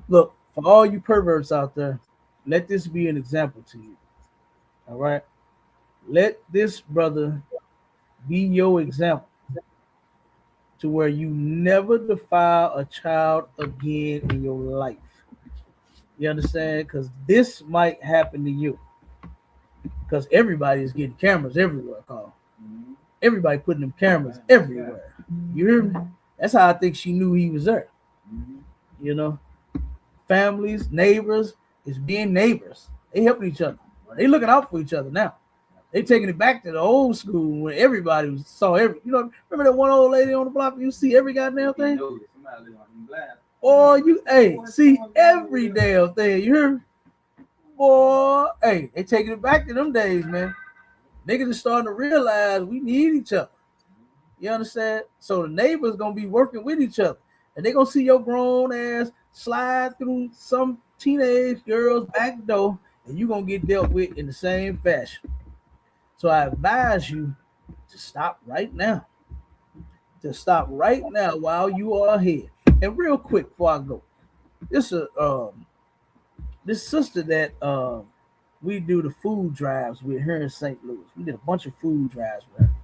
Look, for all you perverts out there, let this be an example to you. All right. Let this brother be your example to where you never defile a child again in your life. You understand? Because this might happen to you. Because everybody is getting cameras everywhere, Carl. Everybody putting them cameras everywhere. You hear me? That's how I think she knew he was there. You know, families, neighbors is being neighbors. They helping each other. They looking out for each other now. They taking it back to the old school when everybody saw every. You know, remember that one old lady on the block? You see every goddamn thing. Or you, hey, see every damn thing. You hear me? Boy, hey, they taking it back to them days, man. Niggas are starting to realize we need each other. You understand? So the neighbors gonna be working with each other, and they gonna see your grown ass slide through some teenage girl's back door, and you gonna get dealt with in the same fashion. So I advise you to stop right now. To stop right now while you are ahead. And real quick before I go, this sister that we do the food drives with her in St. Louis. We did a bunch of food drives with her.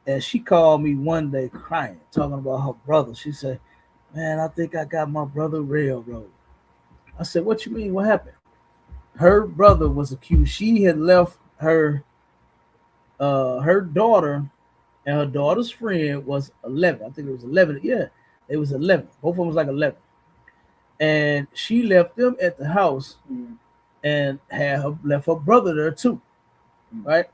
And she called me one day crying, talking about her brother. She said, man, I think I got my brother railroaded. I said, what you mean? What happened? Her brother was accused. She had left her daughter, and her daughter's friend was 11. I think it was 11. Yeah, it was 11. Both of them was like 11. And she left them at the house and left her brother there too, right?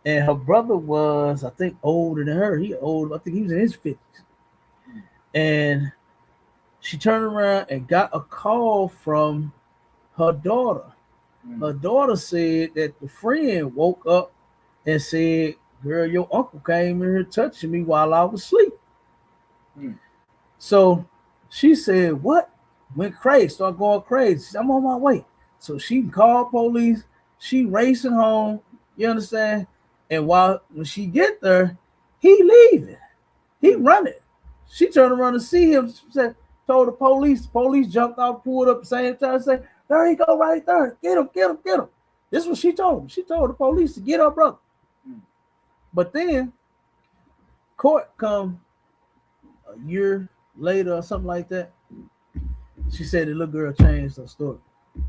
And her brother was, I think, older than her. I think he was in his 50s. And she turned around and got a call from her daughter. Her daughter said that the friend woke up and said, girl, your uncle came in here touching me while I was asleep. So she said, what? Went crazy, started going crazy. She said, I'm on my way. So she called police. She racing home. You understand? And when she get there, he leaving. He running. She turned around to see him. Said, told the police. The police jumped out, pulled up at the same time, said, there he go right there. Get him, get him, get him. This is what she told him. She told the police to get her brother. But then court come a year later or something like that. She said the little girl changed her story.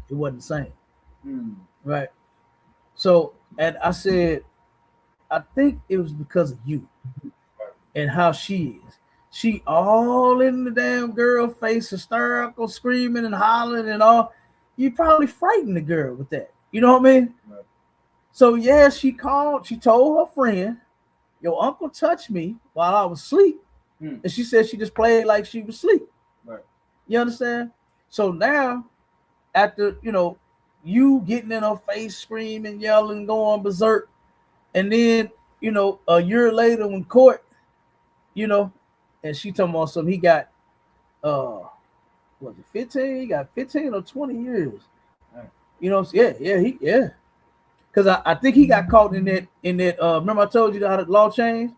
It wasn't the same. Right. So, and I said, I think it was because of you and how she is. She all in the damn girl face, hysterical, screaming and hollering and all. You probably frightened the girl with that. You know what I mean? Right. So yeah, she told her friend, your uncle touched me while I was asleep. And she said she just played like she was asleep. Right. You understand? So now, after, you getting in her face, screaming, yelling, going berserk, and then, a year later when court, and she talking about something, he got, was it 15? He got 15 or 20 years. Yeah. Because I think he got caught in that, remember I told you how the law changed?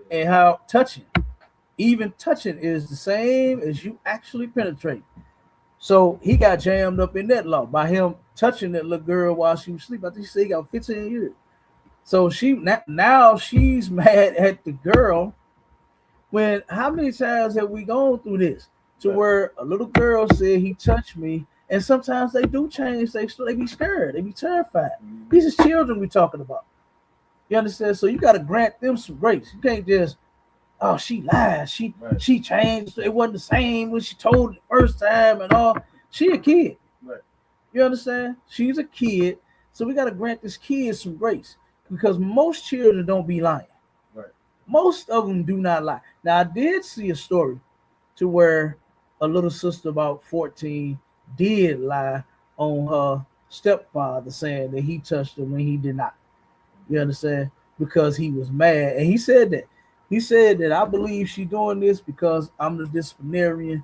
And how even touching is the same as you actually penetrate. So he got jammed up in that law by him touching that little girl while she was asleep. I think she said he got 15 years. So now she's mad at the girl. When how many times have we gone through this to where a little girl said he touched me, and sometimes they do change. They be scared. They be terrified. These is children we talking about. You understand? So you got to grant them some grace. You can't just, oh, she lied. She changed. It wasn't the same when she told it the first time and all. She a kid. Right. You understand? She's a kid. So we got to grant this kid some grace because most children don't be lying. Right. Most of them do not lie. Now, I did see a story to where a little sister about 14 did lie on her stepfather saying that he touched her when he did not. You understand? Because he was mad. And he said that. He said that I believe she's doing this because I'm the disciplinarian.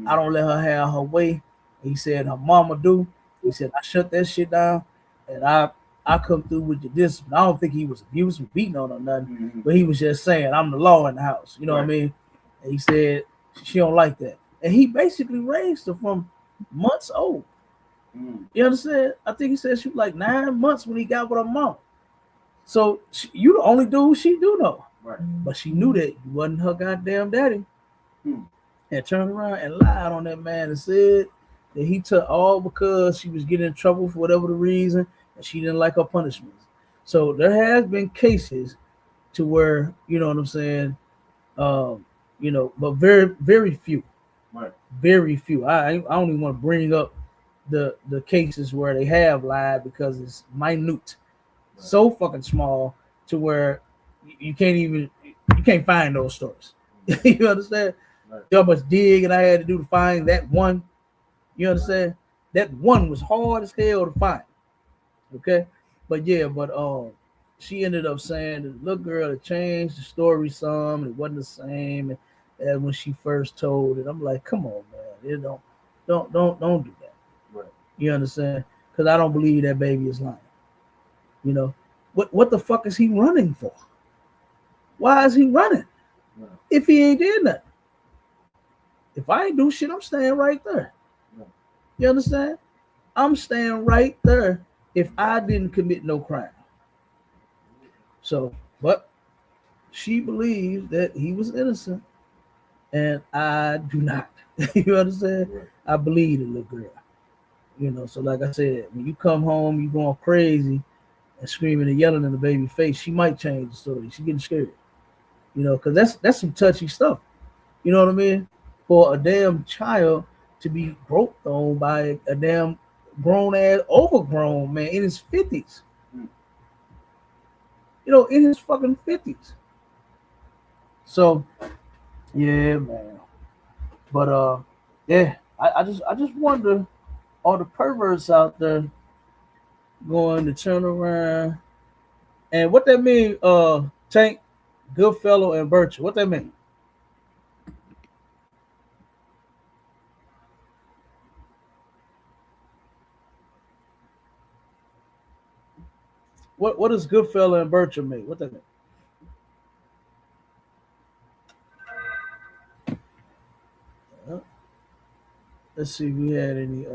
I don't let her have her way. He said her mama do. He said I shut that shit down and I I come through with the discipline. I don't think he was abusive, beating on or nothing, but he was just saying, I'm the law in the house. You know what I mean? And he said, she don't like that. And he basically raised her from months old. You understand? I think he said she was like 9 months when he got with her mom. So you the only dude she do know. But she knew that you wasn't her goddamn daddy. And turned around and lied on that man and said that he took all because she was getting in trouble for whatever the reason and she didn't like her punishments. So there has been cases to where, you know what I'm saying, you know, but very, very few. Very few. I don't even want to bring up the cases where they have lied because it's minute. So fucking small to where you can't find those stories. You understand? You know how much dig and I had to do to find that one. You understand? That one was hard as hell to find. Okay, but yeah, she ended up saying that the little girl had changed the story some, and it wasn't the same as when she first told it. I'm like, come on, man, you know, don't do that. Right. You understand? Because I don't believe that baby is lying. You know, what the fuck is he running for? Why is he running? Right. If he ain't did nothing. If I ain't do shit, I'm staying right there. Right. You understand? I'm staying right there if I didn't commit no crime. So, but she believes that he was innocent, and I do not. You understand? Right. I believe the little girl. You know, so like I said, when you come home, you going crazy and screaming and yelling in the baby face, she might change the story. She getting scared. You know, because that's some touchy stuff. You know what I mean? For a damn child to be groped on by a damn grown ass, overgrown man in his 50s. You know, in his fucking 50s. So, yeah, man. But yeah, I just wonder, all the perverts out there going to turn around, and what that mean? Tank, Goodfellow, and Bircher. What that mean? What does Goodfellow and Bircher mean? What that mean? Let's see if we had any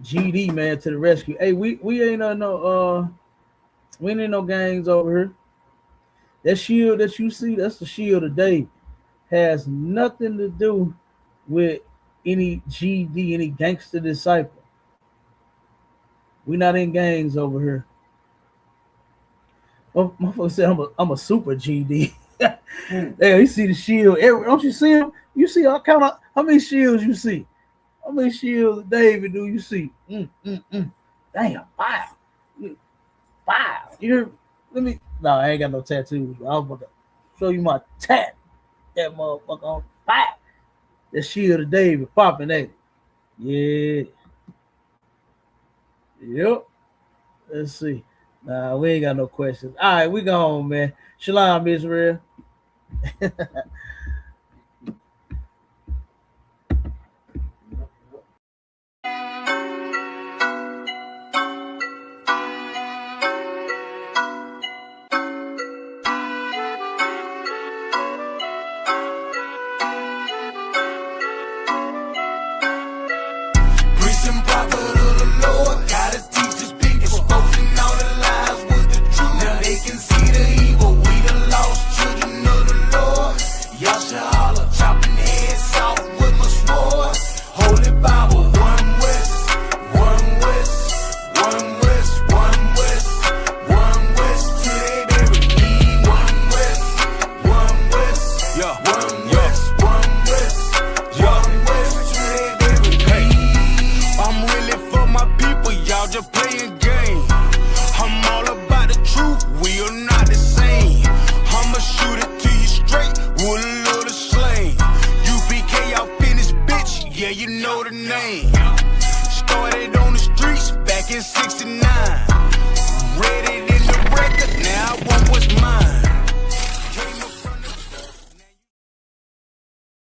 GD man to the rescue. Hey, we ain't we ain't no gangs over here. That shield that you see, that's the shield of David. Has nothing to do with any GD, any gangster disciple. We not in gangs over here. Motherfucker said I'm a super GD. Hey, you see the shield. Don't you see him? You see, I count out how many shields you see. How many shields of David do you see? Damn, 5. 5. Let me. No, I ain't got no tattoos. I was about to show you my tat. That motherfucker on 5. The shield of David popping at it. Yeah. Yep. Let's see. Nah, we ain't got no questions. All right, we gone, man. Shalom, Israel. Yeah, you know the name. Started on the